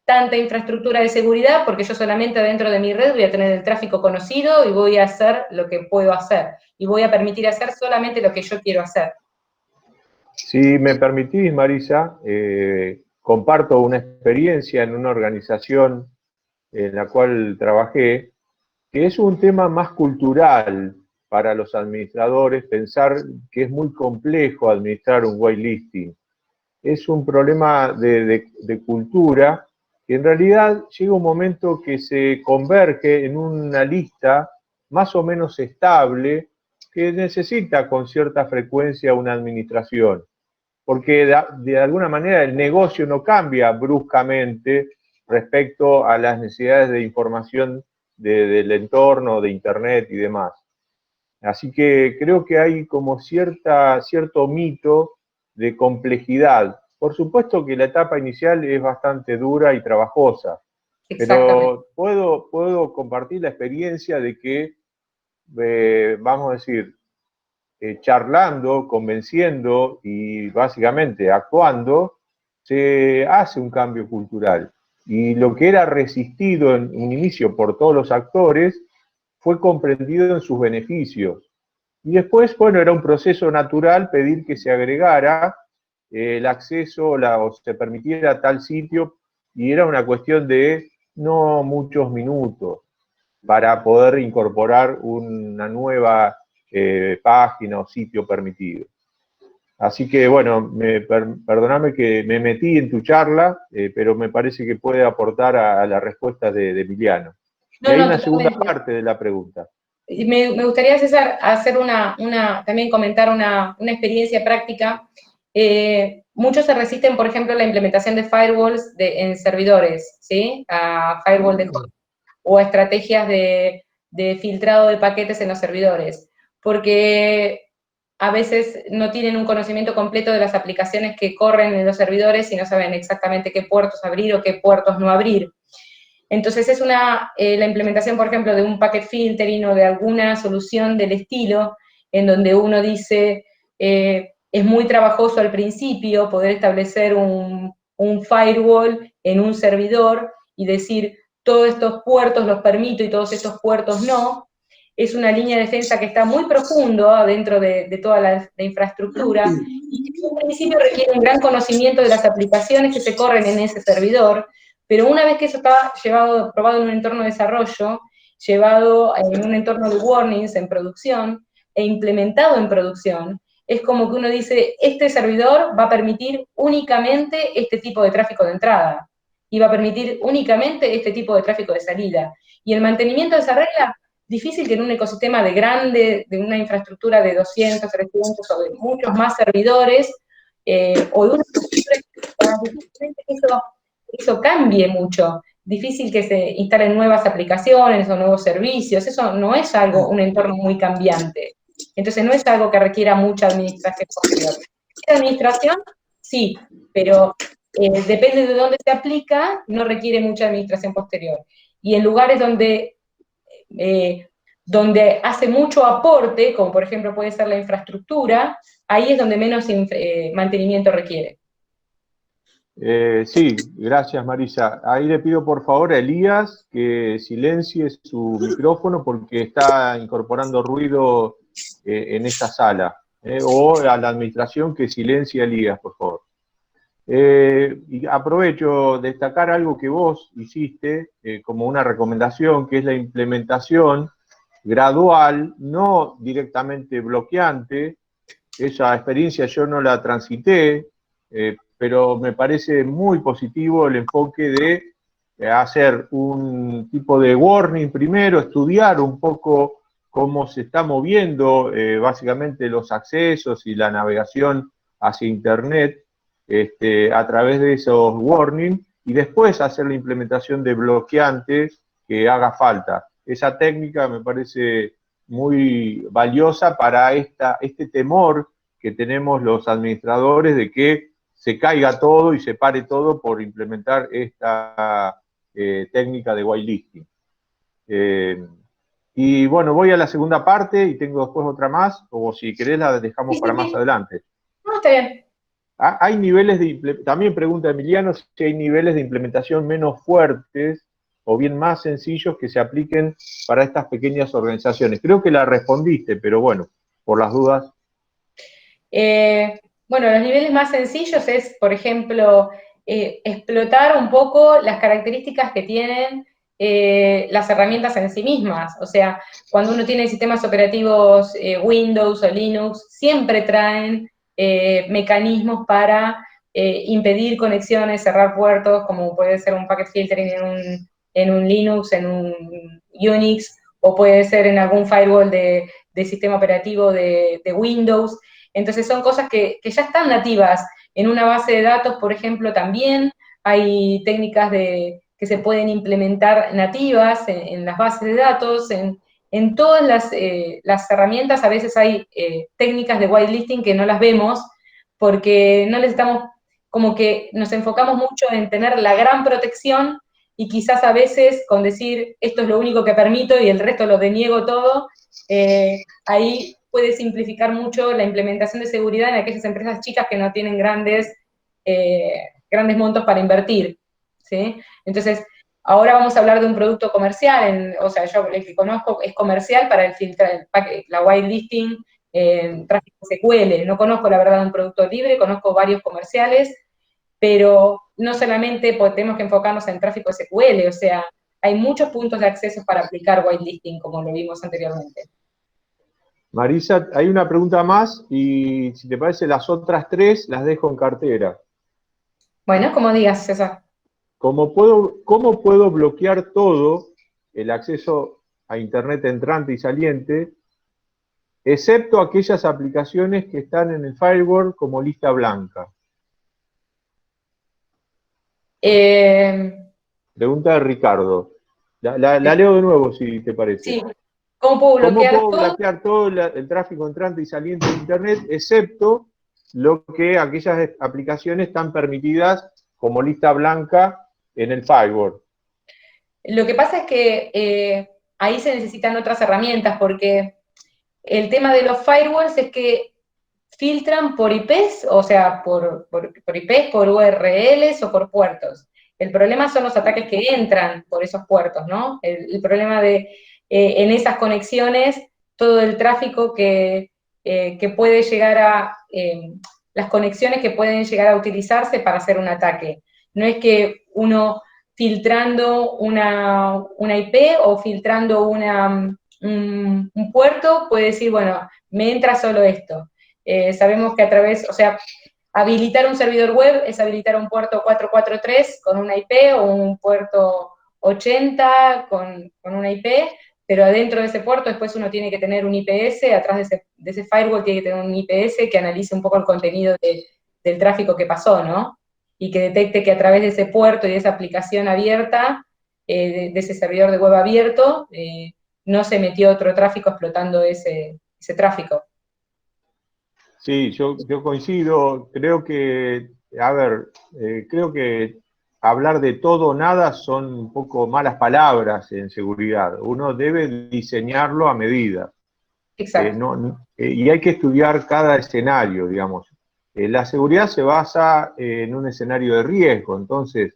tanta infraestructura de seguridad, porque yo solamente dentro de mi red voy a tener el tráfico conocido y voy a hacer lo que puedo hacer. Y voy a permitir hacer solamente lo que yo quiero hacer. Si me permitís, Marisa, comparto una experiencia en una organización en la cual trabajé, que es un tema más cultural para los administradores, pensar que es muy complejo administrar un whitelisting. Es un problema de cultura que en realidad llega un momento que se converge en una lista más o menos estable que necesita con cierta frecuencia una administración, porque de alguna manera el negocio no cambia bruscamente respecto a las necesidades de información del entorno, de Internet y demás. Así que creo que hay como cierto mito de complejidad. Por supuesto que la etapa inicial es bastante dura y trabajosa, Exactamente. Pero puedo compartir la experiencia de que, vamos a decir, charlando, convenciendo y básicamente actuando, se hace un cambio cultural. Y lo que era resistido en un inicio por todos los actores fue comprendido en sus beneficios. Y después, bueno, era un proceso natural pedir que se agregara el acceso o se permitiera tal sitio, y era una cuestión de no muchos minutos para poder incorporar una nueva página o sitio permitido. Así que, bueno, perdóname que me metí en tu charla, pero me parece que puede aportar a la respuesta de Emiliano. Y No, hay no, una segunda totalmente. parte de la pregunta. Me gustaría, César, hacer también comentar una experiencia práctica. Muchos se resisten, por ejemplo, a la implementación de firewalls en servidores, ¿sí? A firewall de host, o a estrategias de filtrado de paquetes en los servidores, porque a veces no tienen un conocimiento completo de las aplicaciones que corren en los servidores y no saben exactamente qué puertos abrir o qué puertos no abrir. Entonces es la implementación, por ejemplo, de un packet filtering o de alguna solución del estilo, en donde uno dice, es muy trabajoso al principio poder establecer un firewall en un servidor y decir, todos estos puertos los permito y todos estos puertos no. Es una línea de defensa que está muy profundo dentro de toda la infraestructura y que en un principio requiere un gran conocimiento de las aplicaciones que se corren en ese servidor, pero una vez que eso está probado en un entorno de desarrollo, llevado en un entorno de warnings en producción e implementado en producción, es como que uno dice, este servidor va a permitir únicamente este tipo de tráfico de entrada y va a permitir únicamente este tipo de tráfico de salida. Y el mantenimiento de esa regla, difícil que en un ecosistema de una infraestructura de 200, 300 o de muchos más servidores, o de una infraestructura que eso cambie mucho. Difícil que se instalen nuevas aplicaciones o nuevos servicios, eso no es un entorno muy cambiante. Entonces no es algo que requiera mucha administración posterior. ¿La administración? Sí, pero depende de dónde se aplica, no requiere mucha administración posterior. Y en lugares donde hace mucho aporte, como por ejemplo puede ser la infraestructura, ahí es donde menos mantenimiento requiere. Sí, gracias Marisa. Ahí le pido por favor a Elías que silencie su micrófono porque está incorporando ruido en esta sala. O a la administración que silencie a Elías, por favor. Y aprovecho de destacar algo que vos hiciste como una recomendación, que es la implementación gradual, no directamente bloqueante. Esa experiencia yo no la transité, pero me parece muy positivo el enfoque de hacer un tipo de warning primero, estudiar un poco cómo se está moviendo básicamente los accesos y la navegación hacia Internet a través de esos warnings, y después hacer la implementación de bloqueantes que haga falta. Esa técnica me parece muy valiosa para este temor que tenemos los administradores de que se caiga todo y se pare todo por implementar esta técnica de whitelisting. Y bueno, voy a la segunda parte y tengo después otra más, o si querés la dejamos para más adelante. No, está bien. Hay niveles también pregunta Emiliano si hay niveles de implementación menos fuertes o bien más sencillos que se apliquen para estas pequeñas organizaciones. Creo que la respondiste, pero bueno, por las dudas. Bueno, los niveles más sencillos es, por ejemplo, explotar un poco las características que tienen las herramientas en sí mismas. O sea, cuando uno tiene sistemas operativos Windows o Linux, siempre traen mecanismos para impedir conexiones, cerrar puertos, como puede ser un packet filtering en un Linux, en un Unix, o puede ser en algún firewall de sistema operativo de Windows. Entonces son cosas que ya están nativas en una base de datos, por ejemplo, también hay técnicas que se pueden implementar nativas en las bases de datos, en todas las herramientas a veces hay técnicas de whitelisting que no las vemos porque no les estamos, como que nos enfocamos mucho en tener la gran protección y quizás a veces con decir esto es lo único que permito y el resto lo deniego todo, ahí puede simplificar mucho la implementación de seguridad en aquellas empresas chicas que no tienen grandes montos para invertir, ¿sí? Entonces, ahora vamos a hablar de un producto comercial, o sea, yo el que conozco es comercial para la whitelisting, tráfico SQL. No conozco la verdad un producto libre, conozco varios comerciales, pero no solamente tenemos que enfocarnos en tráfico SQL, o sea, hay muchos puntos de acceso para aplicar whitelisting, como lo vimos anteriormente. Marisa, hay una pregunta más y si te parece las otras 3 las dejo en cartera. Bueno, como digas, César. ¿Cómo puedo bloquear todo el acceso a Internet entrante y saliente, excepto aquellas aplicaciones que están en el firewall como lista blanca? Pregunta de Ricardo. La leo de nuevo, si te parece. Sí. ¿Cómo puedo bloquear todo el tráfico entrante y saliente de Internet, excepto aquellas aplicaciones están permitidas como lista blanca en el firewall? Lo que pasa es que ahí se necesitan otras herramientas, porque el tema de los firewalls es que filtran por IPs, o sea, por IPs, por URLs o por puertos. El problema son los ataques que entran por esos puertos, ¿no? El problema de, en esas conexiones, todo el tráfico que puede llegar las conexiones que pueden llegar a utilizarse para hacer un ataque. No es que uno filtrando una IP o filtrando un puerto puede decir, bueno, me entra solo esto. Sabemos que o sea, habilitar un servidor web es habilitar un puerto 443 con una IP o un puerto 80 con una IP, pero adentro de ese puerto después uno tiene que tener un IPS, atrás de ese firewall tiene que tener un IPS que analice un poco el contenido del tráfico que pasó, ¿no? Y que detecte que a través de ese puerto y de esa aplicación abierta, de ese servidor de web abierto, no se metió otro tráfico explotando ese tráfico. Sí, yo coincido. Creo que hablar de todo o nada son un poco malas palabras en seguridad. Uno debe diseñarlo a medida. Exacto. Y hay que estudiar cada escenario, digamos. La seguridad se basa en un escenario de riesgo, entonces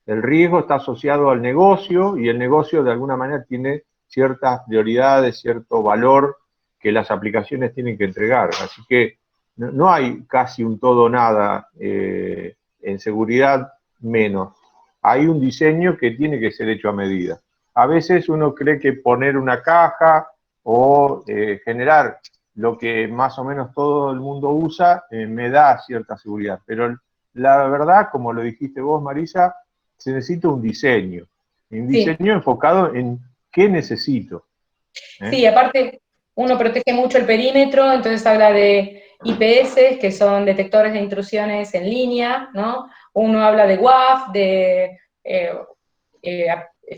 el riesgo está asociado al negocio y el negocio de alguna manera tiene ciertas prioridades, cierto valor que las aplicaciones tienen que entregar. Así que no hay casi un todo o nada en seguridad menos. Hay un diseño que tiene que ser hecho a medida. A veces uno cree que poner una caja o generar lo que más o menos todo el mundo usa me da cierta seguridad. Pero la verdad, como lo dijiste vos, Marisa, se necesita un diseño enfocado en qué necesito. Sí, aparte uno protege mucho el perímetro, entonces habla de IPS, que son detectores de intrusiones en línea, ¿no? Uno habla de WAF, de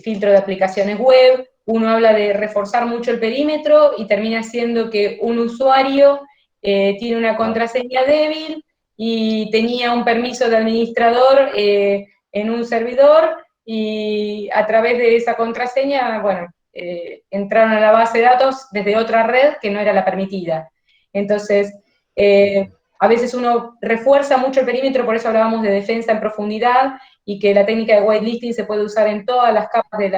filtro de aplicaciones web, uno habla de reforzar mucho el perímetro y termina siendo que un usuario tiene una contraseña débil y tenía un permiso de administrador en un servidor y a través de esa contraseña, bueno, entraron a la base de datos desde otra red que no era la permitida. Entonces, a veces uno refuerza mucho el perímetro, por eso hablábamos de defensa en profundidad, y que la técnica de whitelisting se puede usar en todas las capas de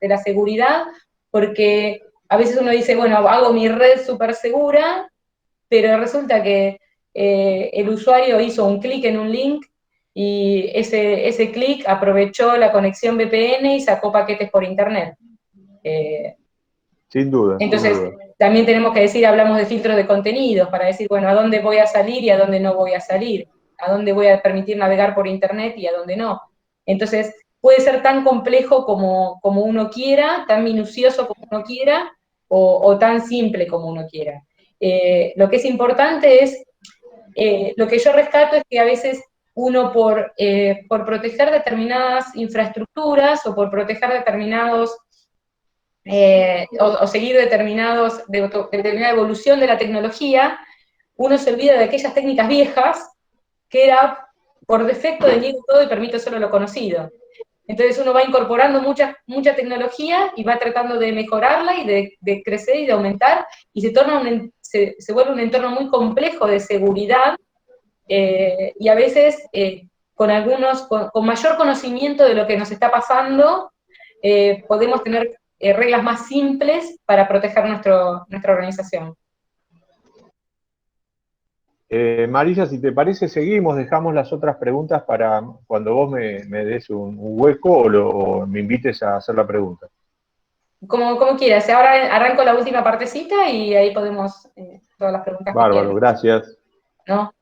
la seguridad, porque a veces uno dice, bueno, hago mi red súper segura, pero resulta que el usuario hizo un clic en un link y ese clic aprovechó la conexión VPN y sacó paquetes por internet. Sin duda. Entonces, sin duda. también tenemos que decir, hablamos de filtros de contenidos, para decir, bueno, a dónde voy a salir y a dónde no voy a salir, a dónde voy a permitir navegar por internet y a dónde no. Entonces, puede ser tan complejo como uno quiera, tan minucioso como uno quiera, o tan simple como uno quiera. Lo que es importante es, lo que yo rescato es que a veces uno por proteger determinadas infraestructuras o por proteger determinados o seguir determinada evolución de la tecnología, uno se olvida de aquellas técnicas viejas que era por defecto de niego todo y permito solo lo conocido. Entonces uno va incorporando mucha tecnología y va tratando de mejorarla y de crecer y de aumentar, y se vuelve un entorno muy complejo de seguridad, y a veces con mayor conocimiento de lo que nos está pasando, podemos tener reglas más simples para proteger nuestra organización. Marisa, si te parece, seguimos, dejamos las otras preguntas para cuando vos me des un hueco o me invites a hacer la pregunta. Como quieras. Ahora arranco la última partecita y ahí podemos todas las preguntas que Bárbaro, quieran, gracias. ¿no?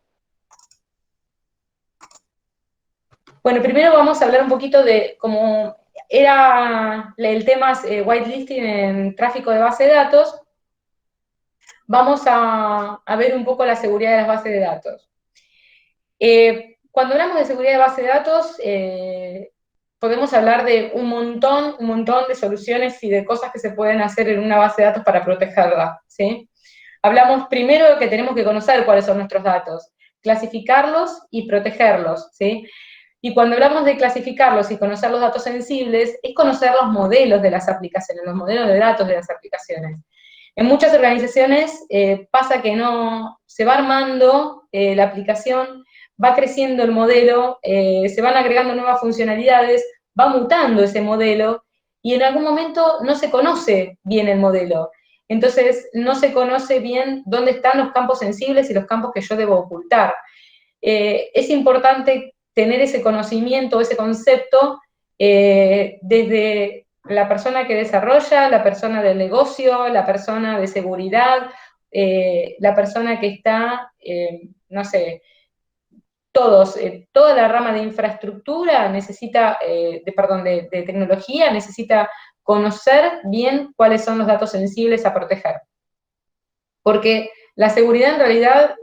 Bueno, primero vamos a hablar un poquito de cómo era el tema whitelisting en tráfico de base de datos. Vamos a ver un poco la seguridad de las bases de datos. Cuando hablamos de seguridad de base de datos, podemos hablar de un montón de soluciones y de cosas que se pueden hacer en una base de datos para protegerla, ¿sí? Hablamos primero de que tenemos que conocer cuáles son nuestros datos, clasificarlos y protegerlos, ¿sí? Y cuando hablamos de clasificarlos y conocer los datos sensibles, es conocer los modelos de las aplicaciones, los modelos de datos de las aplicaciones. En muchas organizaciones pasa que no se va armando la aplicación, va creciendo el modelo, se van agregando nuevas funcionalidades, va mutando ese modelo, y en algún momento no se conoce bien el modelo. Entonces, no se conoce bien dónde están los campos sensibles y los campos que yo debo ocultar. Es importante tener ese conocimiento, ese concepto, desde la persona que desarrolla, la persona del negocio, la persona de seguridad, la persona que está, no sé, toda la rama de infraestructura necesita, de tecnología, necesita conocer bien cuáles son los datos sensibles a proteger. Porque la seguridad en realidad,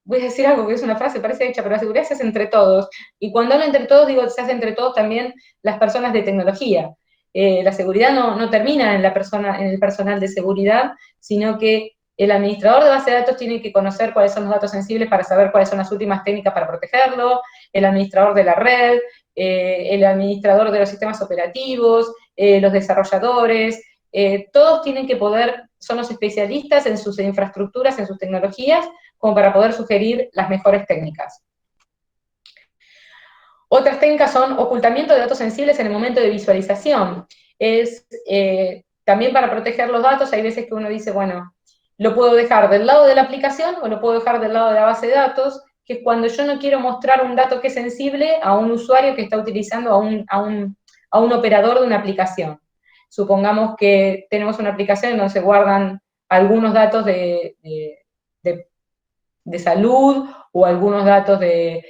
voy a decir algo que es una frase, parece hecha, pero la seguridad se hace entre todos. Y cuando hablo entre todos, digo, se hace entre todos también las personas de tecnología. La seguridad no termina en el personal de seguridad, sino que el administrador de base de datos tiene que conocer cuáles son los datos sensibles para saber cuáles son las últimas técnicas para protegerlo, el administrador de la red, el administrador de los sistemas operativos, los desarrolladores, todos tienen que son los especialistas en sus infraestructuras, en sus tecnologías, como para poder sugerir las mejores técnicas. Otras técnicas son ocultamiento de datos sensibles en el momento de visualización. También para proteger los datos hay veces que uno dice, bueno, lo puedo dejar del lado de la aplicación o lo puedo dejar del lado de la base de datos, que es cuando yo no quiero mostrar un dato que es sensible a un usuario que está utilizando a un operador de una aplicación. Supongamos que tenemos una aplicación en donde se guardan algunos datos de salud, o algunos datos de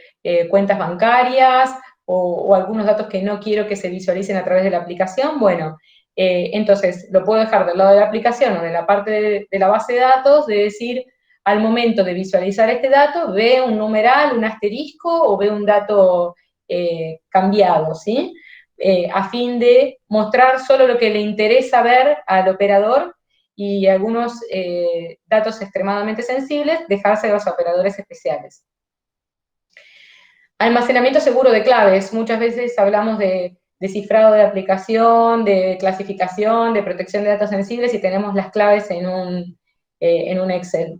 cuentas bancarias, o algunos datos que no quiero que se visualicen a través de la aplicación. Bueno, entonces lo puedo dejar del lado de la aplicación o de la parte de la base de datos, de decir, al momento de visualizar este dato, ve un numeral, un asterisco, o ve un dato cambiado, ¿sí? A fin de mostrar solo lo que le interesa ver al operador, y algunos datos extremadamente sensibles, dejarse a los operadores especiales. Almacenamiento seguro de claves. Muchas veces hablamos de cifrado de aplicación, de clasificación, de protección de datos sensibles, y tenemos las claves en un Excel.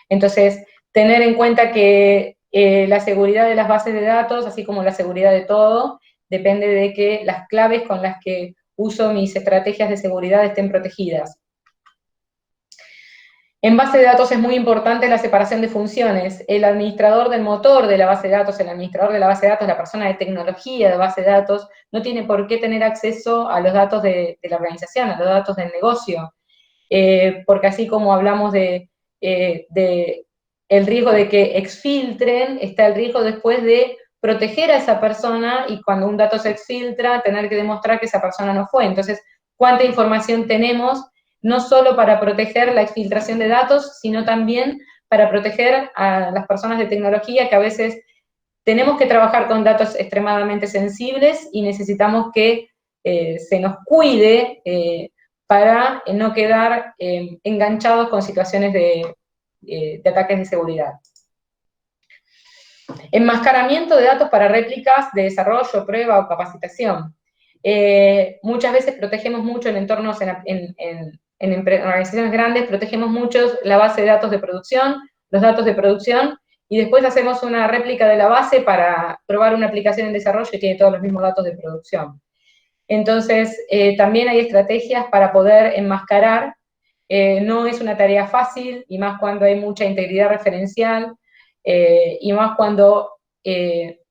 Entonces, tener en cuenta que la seguridad de las bases de datos, así como la seguridad de todo, depende de que las claves con las que uso mis estrategias de seguridad estén protegidas. En base de datos es muy importante la separación de funciones. El administrador del motor de la base de datos, el administrador de la base de datos, la persona de tecnología de base de datos, no tiene por qué tener acceso a los datos de la organización, a los datos del negocio. Porque así como hablamos de el riesgo de que exfiltren, está el riesgo después de proteger a esa persona, y cuando un dato se exfiltra, tener que demostrar que esa persona no fue. Entonces, ¿cuánta información tenemos? No solo para proteger la exfiltración de datos, sino también para proteger a las personas de tecnología, que a veces tenemos que trabajar con datos extremadamente sensibles y necesitamos que se nos cuide para no quedar enganchados con situaciones de ataques de seguridad. Enmascaramiento de datos para réplicas de desarrollo, prueba o capacitación. Muchas veces protegemos mucho en entornos, en organizaciones grandes, protegemos mucho la base de datos de producción, los datos de producción, y después hacemos una réplica de la base para probar una aplicación en desarrollo y tiene todos los mismos datos de producción. Entonces, también hay estrategias para poder enmascarar. No es una tarea fácil, y más cuando hay mucha integridad referencial, y más cuando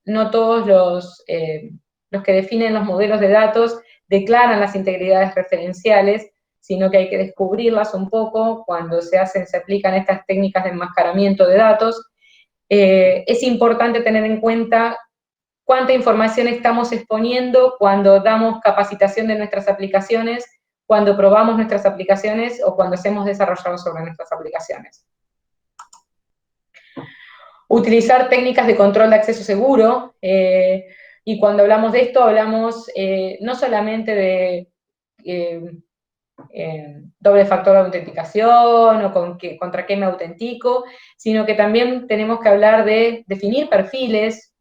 no todos los que definen los modelos de datos declaran las integridades referenciales, sino que hay que descubrirlas un poco cuando se aplican estas técnicas de enmascaramiento de datos. Es importante tener en cuenta cuánta información estamos exponiendo cuando damos capacitación de nuestras aplicaciones, cuando probamos nuestras aplicaciones o cuando hacemos desarrollos sobre nuestras aplicaciones. Utilizar técnicas de control de acceso seguro, y cuando hablamos de esto hablamos no solamente de doble factor de autenticación o contra qué me autentico, sino que también tenemos que hablar de definir perfiles,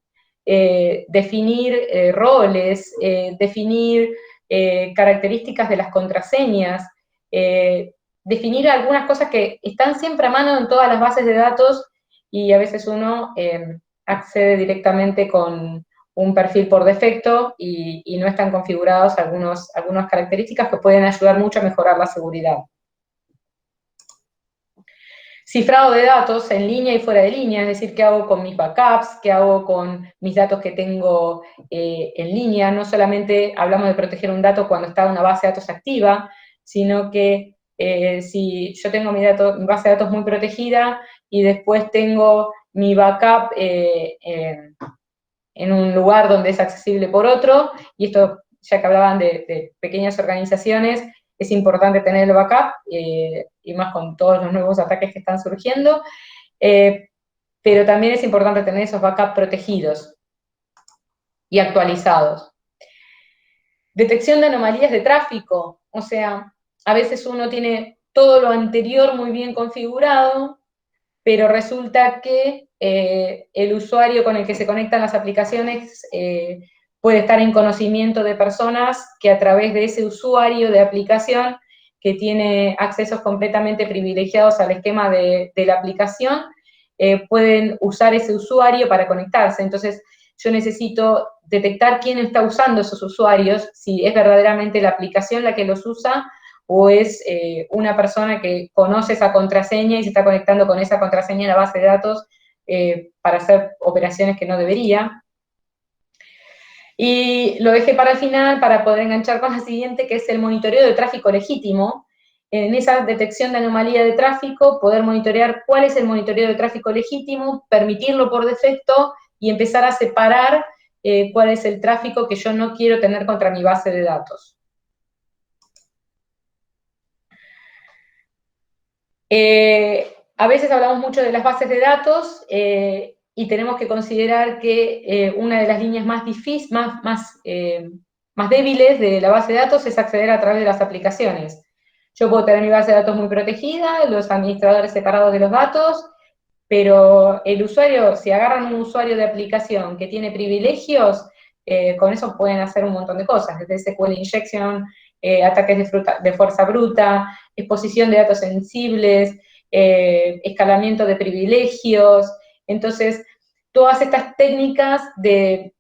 definir roles, definir características de las contraseñas, definir algunas cosas que están siempre a mano en todas las bases de datos y a veces uno accede directamente con un perfil por defecto y no están configurados algunas características que pueden ayudar mucho a mejorar la seguridad. Cifrado de datos en línea y fuera de línea, es decir, qué hago con mis backups, qué hago con mis datos que tengo en línea. No solamente hablamos de proteger un dato cuando está una base de datos activa, sino que si yo tengo mi base de datos muy protegida y después tengo mi backup en un lugar donde es accesible por otro, y esto, ya que hablaban de pequeñas organizaciones, es importante tener el backup, y más con todos los nuevos ataques que están surgiendo, pero también es importante tener esos backups protegidos y actualizados. Detección de anomalías de tráfico, o sea, a veces uno tiene todo lo anterior muy bien configurado, pero resulta que el usuario con el que se conectan las aplicaciones puede estar en conocimiento de personas que a través de ese usuario de aplicación que tiene accesos completamente privilegiados al esquema de la aplicación, pueden usar ese usuario para conectarse. Entonces, yo necesito detectar quién está usando esos usuarios, si es verdaderamente la aplicación la que los usa, o es una persona que conoce esa contraseña y se está conectando con esa contraseña a la base de datos para hacer operaciones que no debería. Y lo dejé para el final para poder enganchar con la siguiente, que es el monitoreo de tráfico legítimo. En esa detección de anomalía de tráfico, poder monitorear cuál es el monitoreo de tráfico legítimo, permitirlo por defecto y empezar a separar cuál es el tráfico que yo no quiero tener contra mi base de datos. A veces hablamos mucho de las bases de datos y tenemos que considerar que una de las líneas más débiles de la base de datos es acceder a través de las aplicaciones. Yo puedo tener mi base de datos muy protegida, los administradores separados de los datos, pero el usuario, si agarran un usuario de aplicación que tiene privilegios, con eso pueden hacer un montón de cosas, desde SQL injection, ataques de fuerza bruta, exposición de datos sensibles, escalamiento de privilegios. Entonces, todas estas técnicas de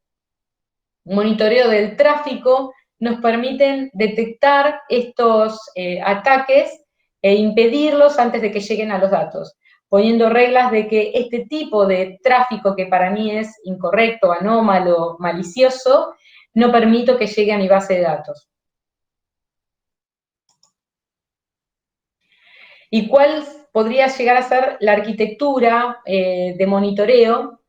monitoreo del tráfico nos permiten detectar estos ataques e impedirlos antes de que lleguen a los datos, poniendo reglas de que este tipo de tráfico, que para mí es incorrecto, anómalo, malicioso, no permito que llegue a mi base de datos. ¿Y cuál podría llegar a ser la arquitectura de monitoreo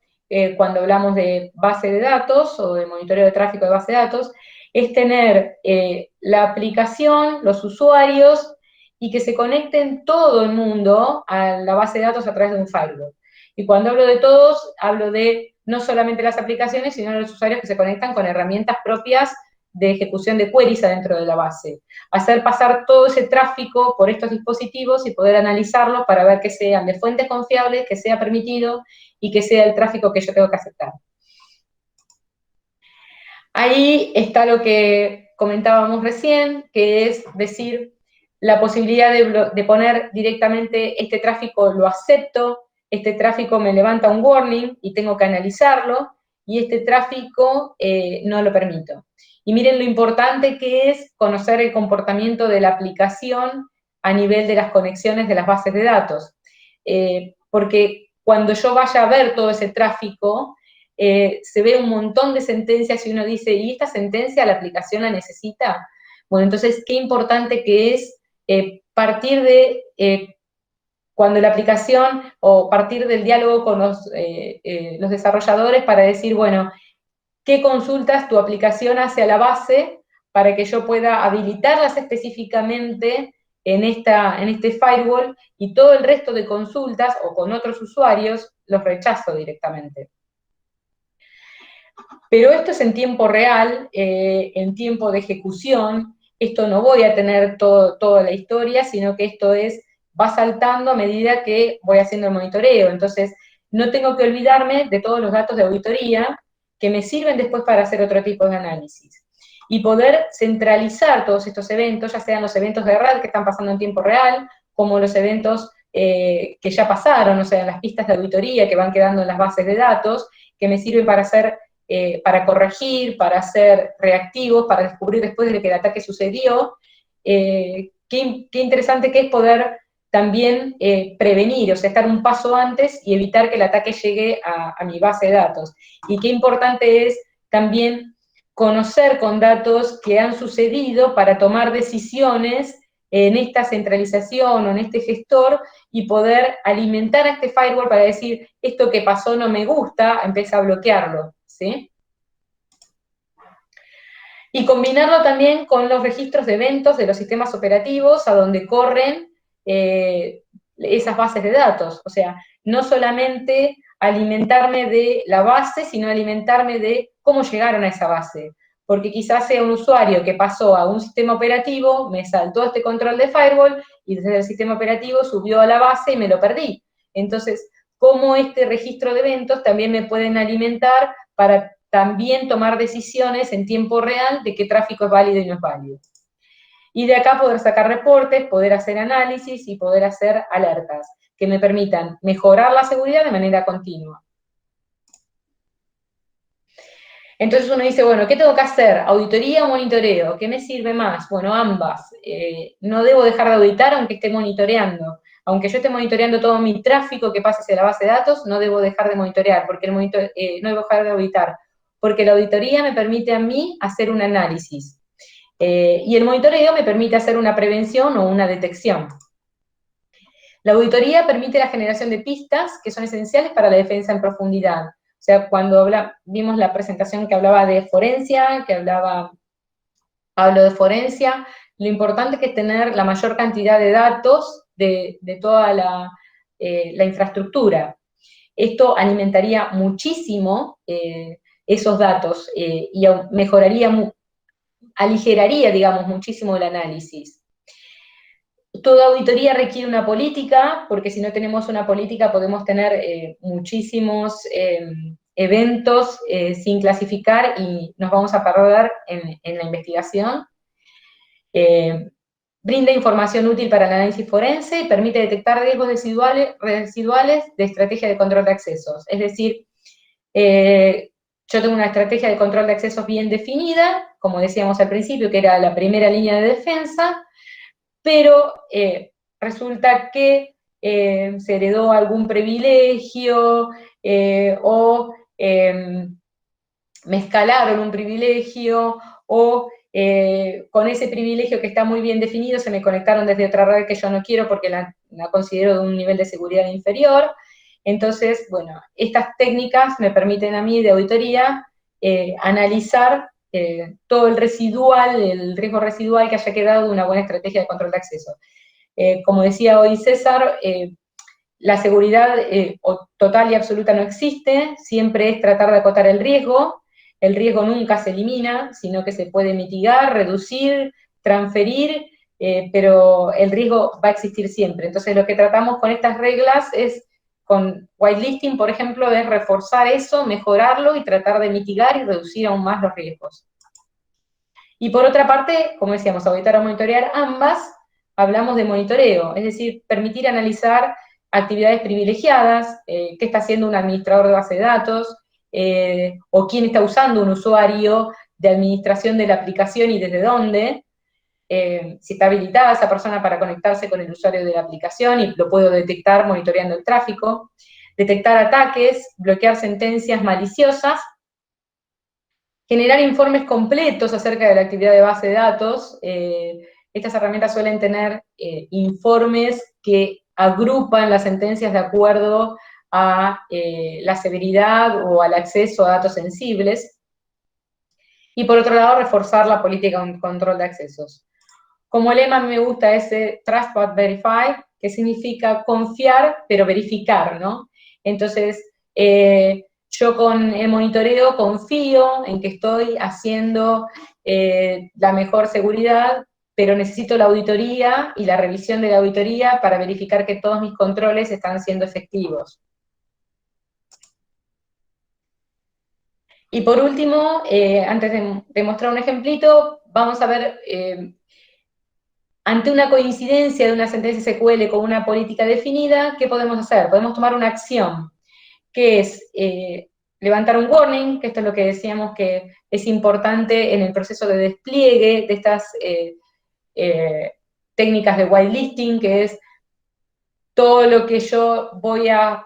cuando hablamos de base de datos o de monitoreo de tráfico de base de datos? Es tener la aplicación, los usuarios, y que se conecten todo el mundo a la base de datos a través de un firewall. Y cuando hablo de todos, hablo de no solamente las aplicaciones, sino los usuarios que se conectan con herramientas propias de ejecución de queries adentro de la base. Hacer pasar todo ese tráfico por estos dispositivos y poder analizarlo para ver que sean de fuentes confiables, que sea permitido y que sea el tráfico que yo tengo que aceptar. Ahí está lo que comentábamos recién, que es decir, la posibilidad de poner directamente este tráfico lo acepto, este tráfico me levanta un warning y tengo que analizarlo, y este tráfico no lo permito. Y miren lo importante que es conocer el comportamiento de la aplicación a nivel de las conexiones de las bases de datos. Porque cuando yo vaya a ver todo ese tráfico, se ve un montón de sentencias y uno dice, ¿y esta sentencia la aplicación la necesita? Bueno, entonces, qué importante que es partir de cuando la aplicación, o partir del diálogo con los desarrolladores para decir, bueno, ¿qué consultas tu aplicación hace a la base para que yo pueda habilitarlas específicamente en este firewall, y todo el resto de consultas o con otros usuarios los rechazo directamente? Pero esto es en tiempo real, en tiempo de ejecución. Esto no voy a tener toda la historia, sino que esto va saltando a medida que voy haciendo el monitoreo. Entonces, no tengo que olvidarme de todos los datos de auditoría que me sirven después para hacer otro tipo de análisis. Y poder centralizar todos estos eventos, ya sean los eventos de RAD que están pasando en tiempo real, como los eventos que ya pasaron, o sea, las pistas de auditoría que van quedando en las bases de datos, que me sirven para hacer para corregir, para ser reactivos, para descubrir después de que el ataque sucedió. Qué interesante que es poder también prevenir, o sea, estar un paso antes y evitar que el ataque llegue a mi base de datos. Y qué importante es también conocer con datos que han sucedido para tomar decisiones en esta centralización o en este gestor, y poder alimentar a este firewall para decir, esto que pasó no me gusta, empieza a bloquearlo, ¿sí? Y combinarlo también con los registros de eventos de los sistemas operativos a donde corren esas bases de datos. O sea, no solamente alimentarme de la base, sino alimentarme de cómo llegaron a esa base. Porque quizás sea un usuario que pasó a un sistema operativo, me saltó este control de firewall, y desde el sistema operativo subió a la base y me lo perdí. Entonces, cómo este registro de eventos también me pueden alimentar para también tomar decisiones en tiempo real de qué tráfico es válido y no es válido. Y de acá poder sacar reportes, poder hacer análisis y poder hacer alertas que me permitan mejorar la seguridad de manera continua. Entonces uno dice, bueno, ¿qué tengo que hacer? ¿Auditoría o monitoreo? ¿Qué me sirve más? Bueno, ambas. No debo dejar de auditar aunque esté monitoreando. Aunque yo esté monitoreando todo mi tráfico que pasa hacia la base de datos, no debo dejar de monitorear, porque no debo dejar de auditar, porque la auditoría me permite a mí hacer un análisis. Y el monitoreo me permite hacer una prevención o una detección. La auditoría permite la generación de pistas que son esenciales para la defensa en profundidad. O sea, cuando vimos la presentación que hablaba de forencia, hablo de forencia, lo importante que es tener la mayor cantidad de datos de toda la infraestructura. Esto alimentaría muchísimo esos datos y aligeraría, digamos, muchísimo el análisis. Toda auditoría requiere una política, porque si no tenemos una política podemos tener muchísimos eventos sin clasificar y nos vamos a perder en la investigación. Brinda información útil para el análisis forense y permite detectar riesgos residuales de estrategia de control de accesos. Es decir, yo tengo una estrategia de control de accesos bien definida, como decíamos al principio, que era la primera línea de defensa, pero resulta que se heredó algún privilegio o me escalaron un privilegio, o con ese privilegio que está muy bien definido se me conectaron desde otra red que yo no quiero porque la considero de un nivel de seguridad inferior. Entonces, bueno, estas técnicas me permiten a mí de auditoría analizar todo el riesgo residual que haya quedado de una buena estrategia de control de acceso. Como decía hoy César, la seguridad total y absoluta no existe, siempre es tratar de acotar el riesgo, el riesgo nunca se elimina, sino que se puede mitigar, reducir, transferir, pero el riesgo va a existir siempre. Entonces lo que tratamos con estas reglas es, con whitelisting, por ejemplo, es reforzar eso, mejorarlo y tratar de mitigar y reducir aún más los riesgos. Y por otra parte, como decíamos, auditar o monitorear ambas, hablamos de monitoreo, es decir, permitir analizar actividades privilegiadas, qué está haciendo un administrador de base de datos, o quién está usando un usuario de administración de la aplicación y desde dónde, si está habilitada esa persona para conectarse con el usuario de la aplicación y lo puedo detectar monitoreando el tráfico, detectar ataques, bloquear sentencias maliciosas, generar informes completos acerca de la actividad de base de datos. Estas herramientas suelen tener informes que agrupan las sentencias de acuerdo a la severidad o al acceso a datos sensibles. Y por otro lado, reforzar la política de control de accesos. Como lema me gusta ese Trust but Verify, que significa confiar pero verificar, ¿no? Entonces, yo con el monitoreo confío en que estoy haciendo la mejor seguridad, pero necesito la auditoría y la revisión de la auditoría para verificar que todos mis controles están siendo efectivos. Y por último, antes de mostrar un ejemplito, vamos a ver, ante una coincidencia de una sentencia SQL con una política definida, ¿qué podemos hacer? Podemos tomar una acción, que es levantar un warning, que esto es lo que decíamos que es importante en el proceso de despliegue de estas técnicas de whitelisting, que es todo lo que yo voy a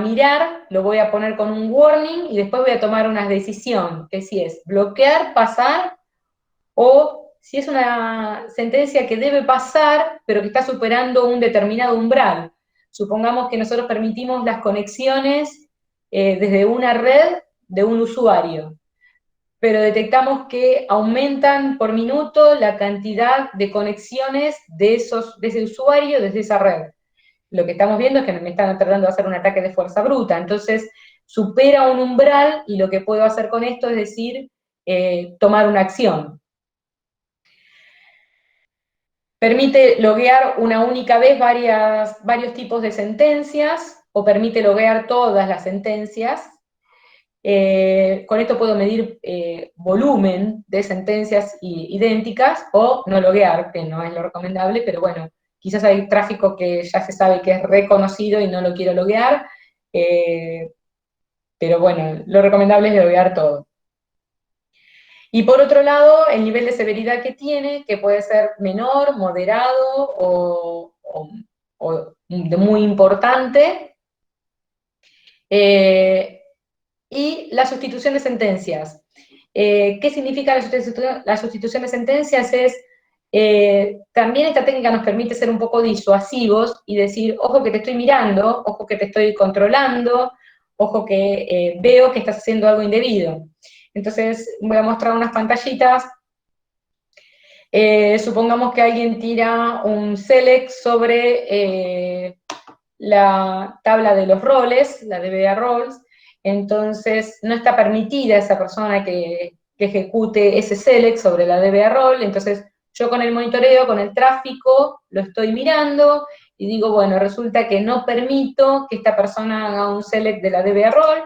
mirar, lo voy a poner con un warning y después voy a tomar una decisión, que si es bloquear, pasar, o si es una sentencia que debe pasar, pero que está superando un determinado umbral. Supongamos que nosotros permitimos las conexiones desde una red de un usuario, pero detectamos que aumentan por minuto la cantidad de conexiones de ese usuario desde esa red. Lo que estamos viendo es que me están tratando de hacer un ataque de fuerza bruta, entonces supera un umbral y lo que puedo hacer con esto es decir, tomar una acción. Permite loguear una única vez varios tipos de sentencias, o permite loguear todas las sentencias. Con esto puedo medir volumen de sentencias idénticas, o no loguear, que no es lo recomendable, pero bueno, quizás hay tráfico que ya se sabe que es reconocido y no lo quiero loguear, pero bueno, lo recomendable es loguear todo. Y por otro lado, el nivel de severidad que tiene, que puede ser menor, moderado o muy importante. Y la sustitución de sentencias. ¿Qué significa la sustitución de sentencias? También esta técnica nos permite ser un poco disuasivos y decir, ojo que te estoy mirando, ojo que te estoy controlando, ojo que veo que estás haciendo algo indebido. Entonces voy a mostrar unas pantallitas. Supongamos que alguien tira un select sobre la tabla de los roles, la DBA roles, entonces no está permitida esa persona que ejecute ese select sobre la DBA role, entonces yo con el monitoreo, con el tráfico, lo estoy mirando y digo, bueno, resulta que no permito que esta persona haga un select de la DBA role,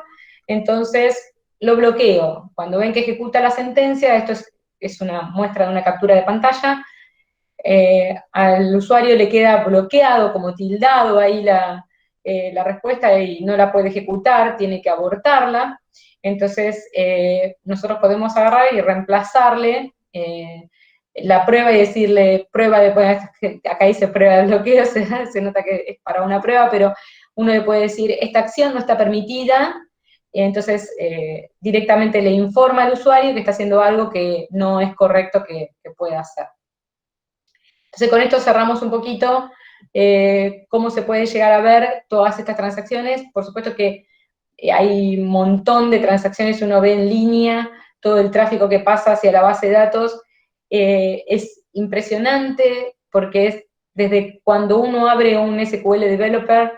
entonces lo bloqueo. Cuando ven que ejecuta la sentencia, esto es una muestra de una captura de pantalla, al usuario le queda bloqueado, como tildado ahí la respuesta y no la puede ejecutar, tiene que abortarla. Entonces, nosotros podemos agarrar y reemplazarle la prueba y decirle prueba de, bueno, acá dice prueba de bloqueo, se nota que es para una prueba, pero uno le puede decir, esta acción no está permitida, entonces directamente le informa al usuario que está haciendo algo que no es correcto que pueda hacer. Entonces con esto cerramos un poquito cómo se puede llegar a ver todas estas transacciones. Por supuesto que hay un montón de transacciones, uno ve en línea todo el tráfico que pasa hacia la base de datos. Es impresionante porque es desde cuando uno abre un SQL Developer,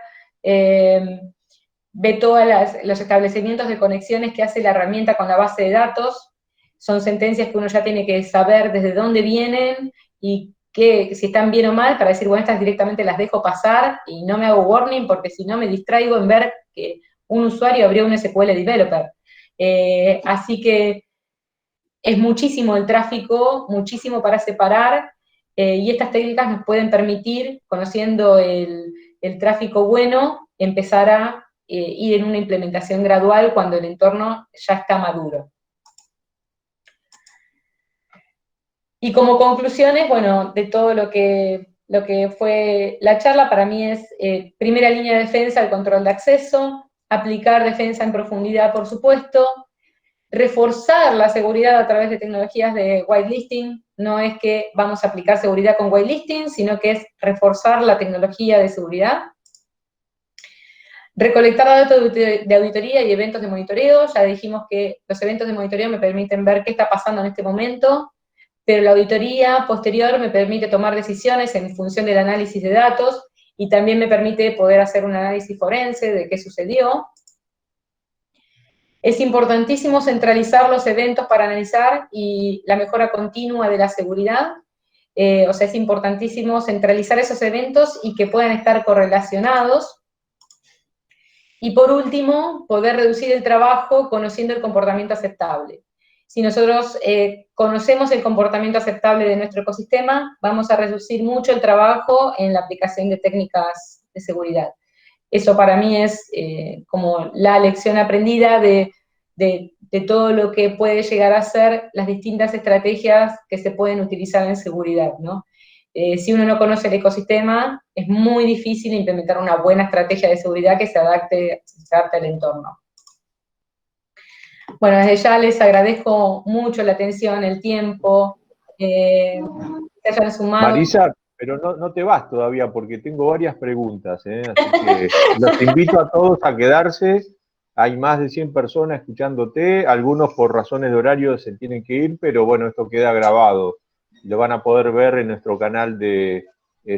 ve todos los establecimientos de conexiones que hace la herramienta con la base de datos. Son sentencias que uno ya tiene que saber desde dónde vienen y si están bien o mal, para decir, bueno, estas directamente las dejo pasar y no me hago warning, porque si no me distraigo en ver que un usuario abrió un SQL Developer. Así que es muchísimo el tráfico, muchísimo para separar, y estas técnicas nos pueden permitir, conociendo el tráfico bueno, empezar a ir en una implementación gradual cuando el entorno ya está maduro. Y como conclusiones, bueno, de todo lo que fue la charla, para mí es primera línea de defensa, el control de acceso, aplicar defensa en profundidad, por supuesto, reforzar la seguridad a través de tecnologías de whitelisting. No es que vamos a aplicar seguridad con whitelisting, sino que es reforzar la tecnología de seguridad. Recolectar datos de auditoría y eventos de monitoreo. Ya dijimos que los eventos de monitoreo me permiten ver qué está pasando en este momento, pero la auditoría posterior me permite tomar decisiones en función del análisis de datos, y también me permite poder hacer un análisis forense de qué sucedió. Es importantísimo centralizar los eventos para analizar y la mejora continua de la seguridad. O sea, es importantísimo centralizar esos eventos y que puedan estar correlacionados. Y por último, poder reducir el trabajo conociendo el comportamiento aceptable. Si nosotros conocemos el comportamiento aceptable de nuestro ecosistema, vamos a reducir mucho el trabajo en la aplicación de técnicas de seguridad. Eso para mí es como la lección aprendida de todo lo que puede llegar a ser las distintas estrategias que se pueden utilizar en seguridad, ¿no? Si uno no conoce el ecosistema, es muy difícil implementar una buena estrategia de seguridad que se adapte al entorno. Bueno, desde ya les agradezco mucho la atención, el tiempo, que se hayan sumado. Marisa, pero no te vas todavía porque tengo varias preguntas, así que los invito a todos a quedarse. Hay más de 100 personas escuchándote, algunos por razones de horario se tienen que ir, pero bueno, esto queda grabado. Lo van a poder ver en nuestro canal de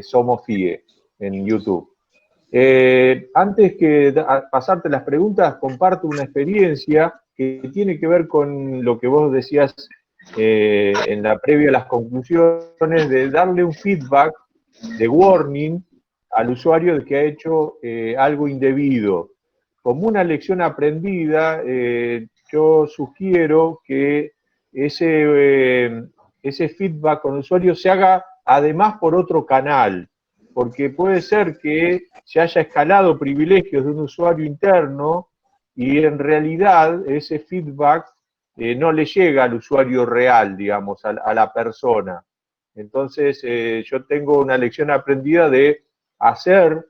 Somos FIE en YouTube. Antes que pasarte las preguntas, comparto una experiencia que tiene que ver con lo que vos decías en la previa a las conclusiones, de darle un feedback de warning al usuario de que ha hecho algo indebido. Como una lección aprendida, yo sugiero que ese feedback con el usuario se haga además por otro canal, porque puede ser que se haya escalado privilegios de un usuario interno y en realidad ese feedback no le llega al usuario real, digamos, a la persona. Entonces, yo tengo una lección aprendida de hacer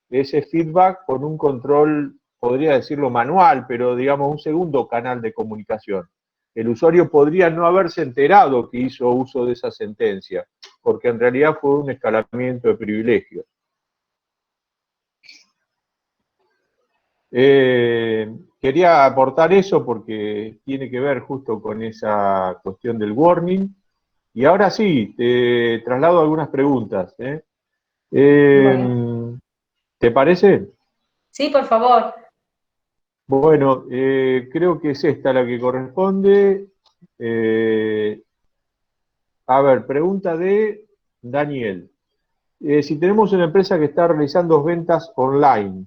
ese feedback con un control, podría decirlo manual, pero digamos un segundo canal de comunicación. El usuario podría no haberse enterado que hizo uso de esa sentencia, porque en realidad fue un escalamiento de privilegios. Quería aportar eso porque tiene que ver justo con esa cuestión del warning. Y ahora sí, te traslado algunas preguntas. Bueno. ¿Te parece? Sí, por favor. Bueno, creo que es esta la que corresponde. A ver, pregunta de Daniel. Si tenemos una empresa que está realizando ventas online,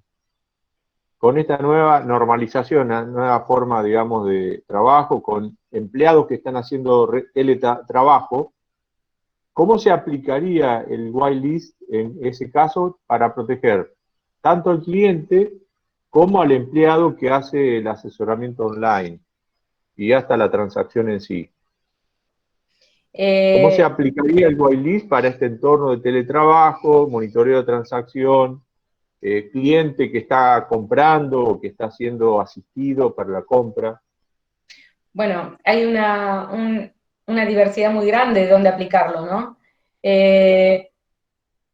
con esta nueva normalización, una nueva forma, digamos, de trabajo, con empleados que están haciendo teletrabajo, ¿cómo se aplicaría el whitelist en ese caso para proteger tanto al cliente como al empleado que hace el asesoramiento online y hasta la transacción en sí? ¿Cómo se aplicaría el whitelist para este entorno de teletrabajo, monitoreo de transacción, cliente que está comprando o que está siendo asistido para la compra? Bueno, hay una diversidad muy grande de dónde aplicarlo, ¿no?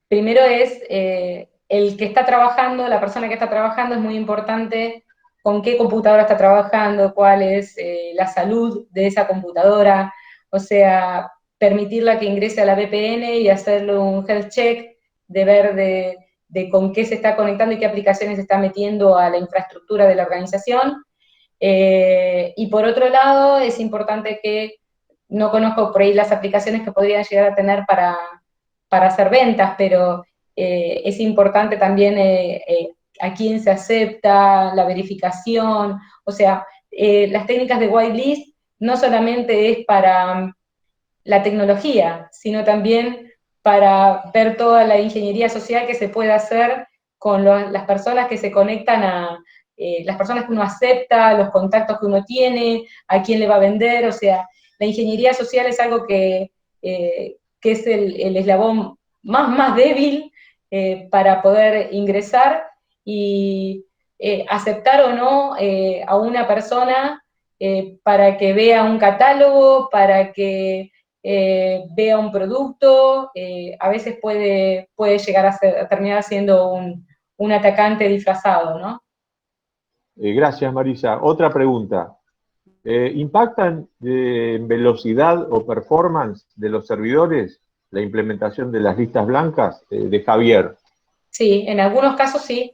Primero es el que está trabajando, la persona que está trabajando, es muy importante con qué computadora está trabajando, cuál es la salud de esa computadora, o sea, permitirla que ingrese a la VPN y hacerle un health check de ver de con qué se está conectando y qué aplicaciones se está metiendo a la infraestructura de la organización. Y por otro lado, es importante que no conozco por ahí las aplicaciones que podrían llegar a tener para hacer ventas, pero es importante también a quién se acepta, la verificación, o sea, las técnicas de whitelist no solamente es para la tecnología, sino también para ver toda la ingeniería social que se puede hacer con las personas que se conectan las personas que uno acepta, los contactos que uno tiene, a quién le va a vender, o sea, la ingeniería social es algo que es el eslabón más débil para poder ingresar y aceptar o no a una persona para que vea un catálogo, para que vea un producto, a veces puede llegar a terminar siendo un atacante disfrazado, ¿no? Gracias, Marisa. Otra pregunta. ¿Impactan en velocidad o performance de los servidores la implementación de las listas blancas? De Javier. Sí, en algunos casos sí.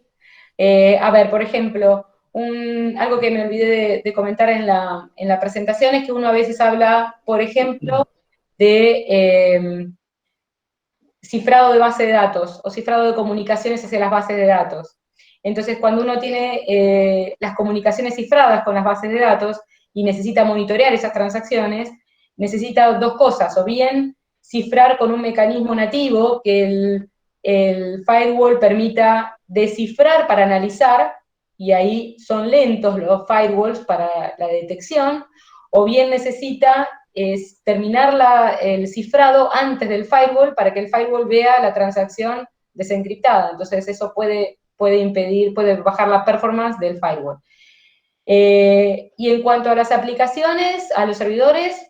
A ver, por ejemplo, algo que me olvidé de comentar en la presentación es que uno a veces habla, por ejemplo, de cifrado de base de datos o cifrado de comunicaciones hacia las bases de datos. Entonces, cuando uno tiene las comunicaciones cifradas con las bases de datos y necesita monitorear esas transacciones, necesita dos cosas, o bien cifrar con un mecanismo nativo que el firewall permita descifrar para analizar, y ahí son lentos los firewalls para la detección, o bien necesita terminar el cifrado antes del firewall para que el firewall vea la transacción desencriptada. Entonces eso puede bajar la performance del firewall. Y en cuanto a las aplicaciones, a los servidores,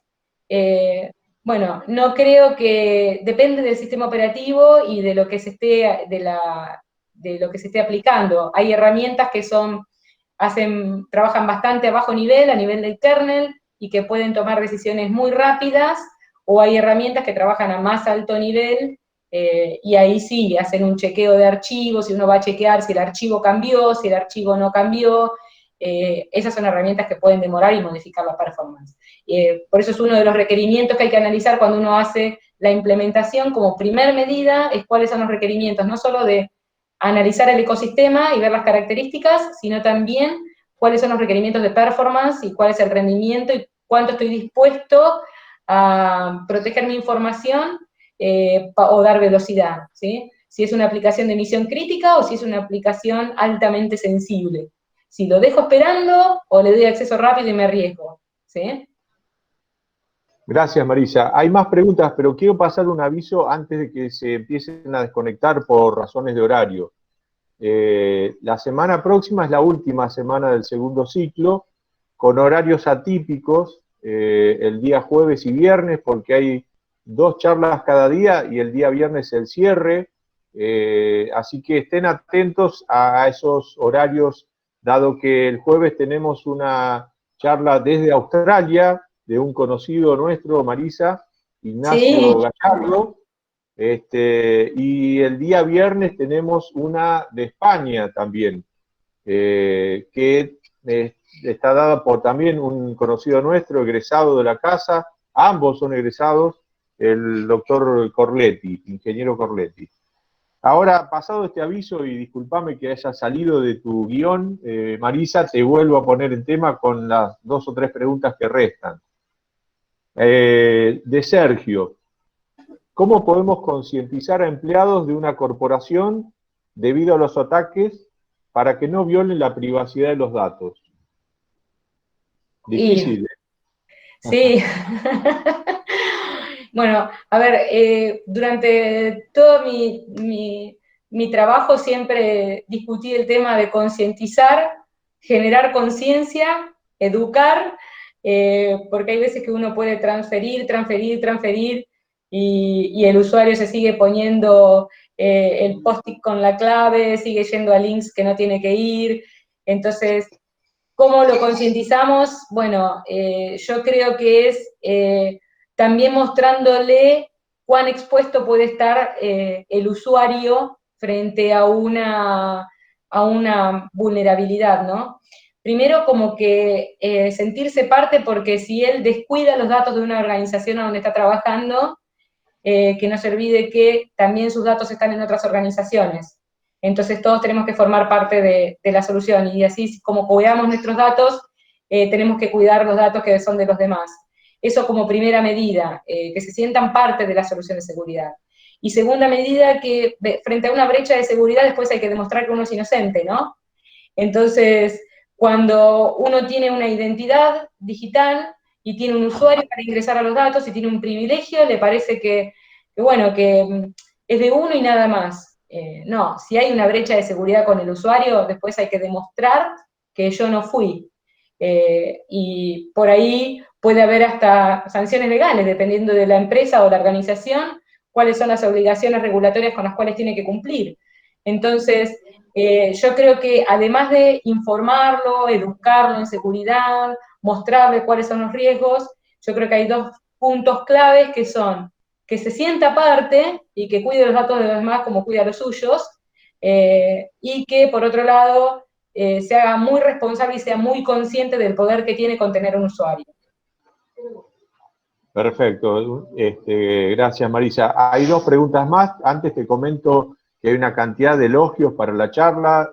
bueno, no creo que, depende del sistema operativo y de lo que se esté, de lo que se esté aplicando. Hay herramientas que trabajan bastante a bajo nivel, a nivel del kernel, y que pueden tomar decisiones muy rápidas, o hay herramientas que trabajan a más alto nivel, y ahí sí, hacen un chequeo de archivos, y uno va a chequear si el archivo cambió, si el archivo no cambió. Esas son herramientas que pueden demorar y modificar la performance. Por eso es uno de los requerimientos que hay que analizar cuando uno hace la implementación. Como primer medida es cuáles son los requerimientos, no solo de analizar el ecosistema y ver las características, sino también cuáles son los requerimientos de performance y cuál es el rendimiento y cuánto estoy dispuesto a proteger mi información o dar velocidad, ¿sí? Si es una aplicación de misión crítica o si es una aplicación altamente sensible. Si lo dejo esperando o le doy acceso rápido y me arriesgo, ¿sí? Gracias, Marisa. Hay más preguntas, pero quiero pasar un aviso antes de que se empiecen a desconectar por razones de horario. La semana próxima es la última semana del segundo ciclo, con horarios atípicos, el día jueves y viernes, porque hay 2 charlas cada día y el día viernes el cierre. Así que estén atentos a esos horarios, dado que el jueves tenemos una charla desde Australia, de un conocido nuestro, Marisa, Ignacio Sí. Gallardo, y el día viernes tenemos una de España también, que está dada por también un conocido nuestro, egresado de la casa, ambos son egresados, el doctor Corletti, ingeniero Corletti. Ahora, pasado este aviso, y discúlpame que haya salido de tu guión, Marisa, te vuelvo a poner en tema con las 2 o 3 preguntas que restan. De Sergio, ¿cómo podemos concientizar a empleados de una corporación debido a los ataques para que no violen la privacidad de los datos? Difícil, ¿eh? Sí. Bueno, a ver, durante todo mi trabajo siempre discutí el tema de concientizar, generar conciencia, educar, porque hay veces que uno puede transferir, y el usuario se sigue poniendo el post-it con la clave, sigue yendo a links que no tiene que ir. Entonces, ¿cómo lo concientizamos? Bueno, yo creo que es también mostrándole cuán expuesto puede estar el usuario frente a una vulnerabilidad, ¿no? Primero, como que sentirse parte, porque si él descuida los datos de una organización a donde está trabajando, que no se olvide que también sus datos están en otras organizaciones. Entonces todos tenemos que formar parte de la solución, y así como cuidamos nuestros datos, tenemos que cuidar los datos que son de los demás. Eso como primera medida, que se sientan parte de la solución de seguridad. Y segunda medida, que frente a una brecha de seguridad después hay que demostrar que uno es inocente, ¿no? Entonces, cuando uno tiene una identidad digital y tiene un usuario para ingresar a los datos y tiene un privilegio, le parece que es de uno y nada más. No, si hay una brecha de seguridad con el usuario, después hay que demostrar que yo no fui. Y por ahí puede haber hasta sanciones legales, dependiendo de la empresa o la organización, cuáles son las obligaciones regulatorias con las cuales tiene que cumplir. Entonces, yo creo que además de informarlo, educarlo en seguridad, mostrarle cuáles son los riesgos, yo creo que hay dos puntos claves que son que se sienta parte y que cuide los datos de los demás como cuida los suyos, y que por otro lado se haga muy responsable y sea muy consciente del poder que tiene con tener un usuario. Perfecto, gracias Marisa. Hay dos preguntas más. Antes te comento que hay una cantidad de elogios para la charla.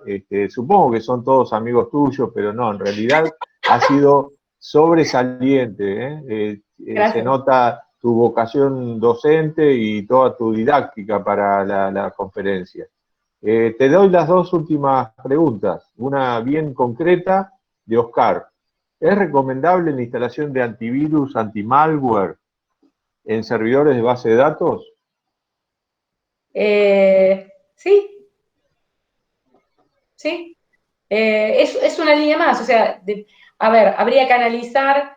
Supongo que son todos amigos tuyos, pero no, en realidad ha sido sobresaliente. Se nota tu vocación docente y toda tu didáctica para la conferencia. Te doy las dos últimas preguntas. Una bien concreta de Oscar. ¿Es recomendable la instalación de antivirus, anti-malware en servidores de base de datos? Sí. Sí. Es una línea más, o sea, a ver, habría que analizar,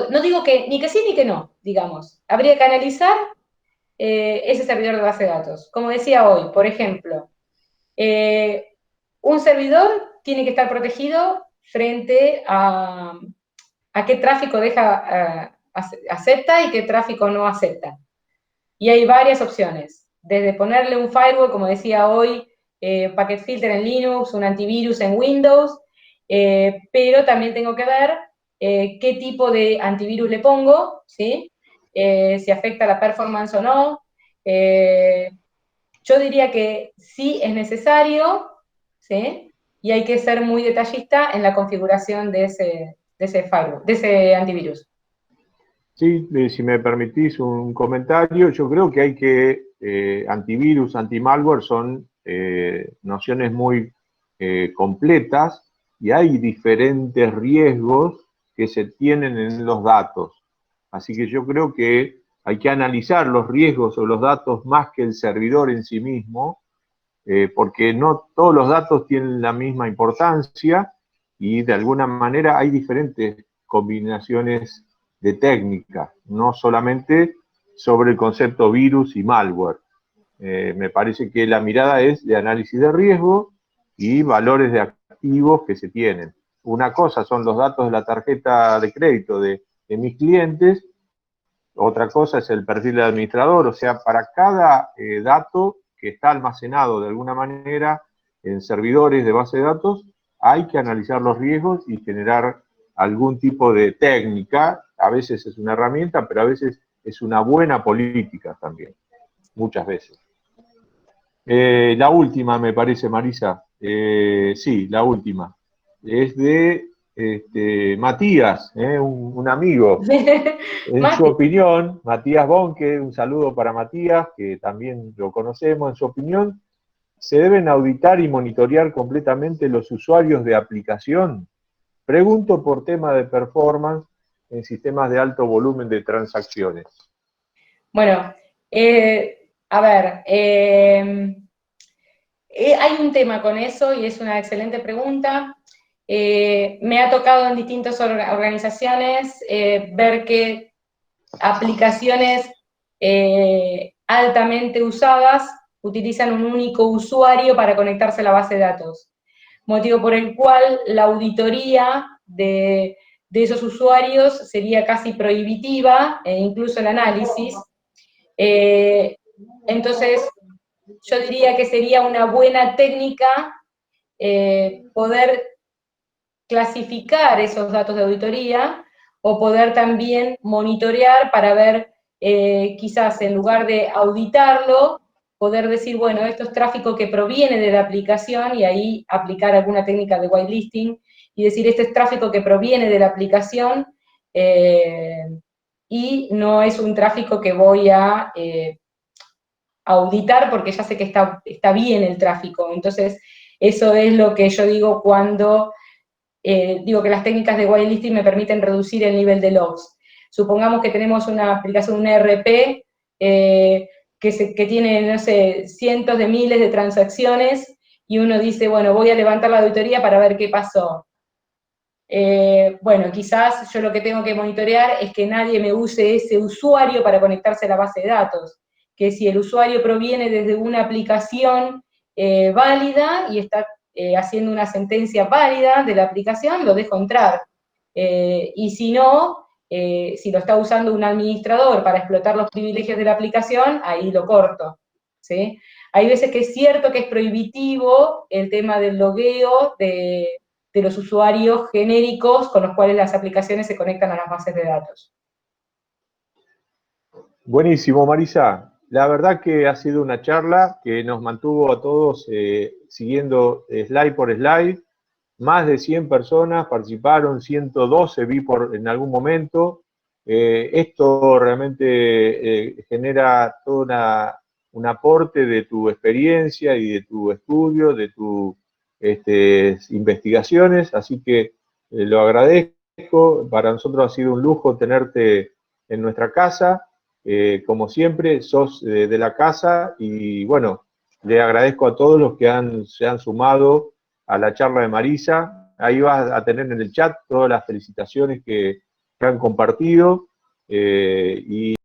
no digo que ni que sí ni que no, digamos, habría que analizar ese servidor de base de datos. Como decía hoy, por ejemplo, un servidor tiene que estar protegido frente a qué tráfico acepta y qué tráfico no acepta. Y hay varias opciones, desde ponerle un firewall, como decía hoy, Packet Filter en Linux, un antivirus en Windows, pero también tengo que ver qué tipo de antivirus le pongo, ¿sí? Si afecta la performance o no. Yo diría que sí es necesario, ¿sí? Y hay que ser muy detallista en la configuración de ese firewall, de ese antivirus. Sí, si me permitís un comentario, yo creo que hay que, antivirus, anti-malware son nociones muy completas y hay diferentes riesgos que se tienen en los datos. Así que yo creo que hay que analizar los riesgos o los datos más que el servidor en sí mismo, porque no todos los datos tienen la misma importancia y de alguna manera hay diferentes combinaciones de técnica, no solamente sobre el concepto virus y malware. Me parece que la mirada es de análisis de riesgo y valores de activos que se tienen. Una cosa son los datos de la tarjeta de crédito de mis clientes, otra cosa es el perfil del administrador, o sea, para cada dato que está almacenado de alguna manera en servidores de base de datos, hay que analizar los riesgos y generar algún tipo de técnica. A veces es una herramienta, pero a veces es una buena política también, muchas veces. La última, me parece, Marisa. Sí, la última. Es de Matías, un amigo. En su opinión, Matías Bonke, un saludo para Matías, que también lo conocemos, en su opinión, ¿se deben auditar y monitorear completamente los usuarios de aplicación? Pregunto por tema de performance en sistemas de alto volumen de transacciones. Bueno, a ver, hay un tema con eso y es una excelente pregunta. Me ha tocado en distintas organizaciones ver que aplicaciones altamente usadas utilizan un único usuario para conectarse a la base de datos, motivo por el cual la auditoría de esos usuarios sería casi prohibitiva, e incluso el análisis. Entonces, yo diría que sería una buena técnica poder clasificar esos datos de auditoría o poder también monitorear para ver, quizás en lugar de auditarlo, poder decir, bueno, esto es tráfico que proviene de la aplicación y ahí aplicar alguna técnica de whitelisting y decir, este es tráfico que proviene de la aplicación y no es un tráfico que voy a auditar porque ya sé que está bien el tráfico. Entonces, eso es lo que yo digo cuando digo que las técnicas de whitelisting me permiten reducir el nivel de logs. Supongamos que tenemos una aplicación, un ERP, que tiene, no sé, cientos de miles de transacciones, y uno dice, bueno, voy a levantar la auditoría para ver qué pasó. Bueno, quizás yo lo que tengo que monitorear es que nadie me use ese usuario para conectarse a la base de datos, que si el usuario proviene desde una aplicación válida y está haciendo una sentencia válida de la aplicación, lo dejo entrar. Y si no, si lo está usando un administrador para explotar los privilegios de la aplicación, ahí lo corto, ¿sí? Hay veces que es cierto que es prohibitivo el tema del logueo de los usuarios genéricos con los cuales las aplicaciones se conectan a las bases de datos. Buenísimo, Marisa. La verdad que ha sido una charla que nos mantuvo a todos siguiendo slide por slide. Más de 100 personas participaron, 112 vi en algún momento. Esto realmente genera todo un aporte de tu experiencia y de tu estudio, de tus investigaciones, así que lo agradezco. Para nosotros ha sido un lujo tenerte en nuestra casa. Como siempre, sos de la casa y bueno, le agradezco a todos los que se han sumado a la charla de Marisa. Ahí vas a tener en el chat todas las felicitaciones que han compartido y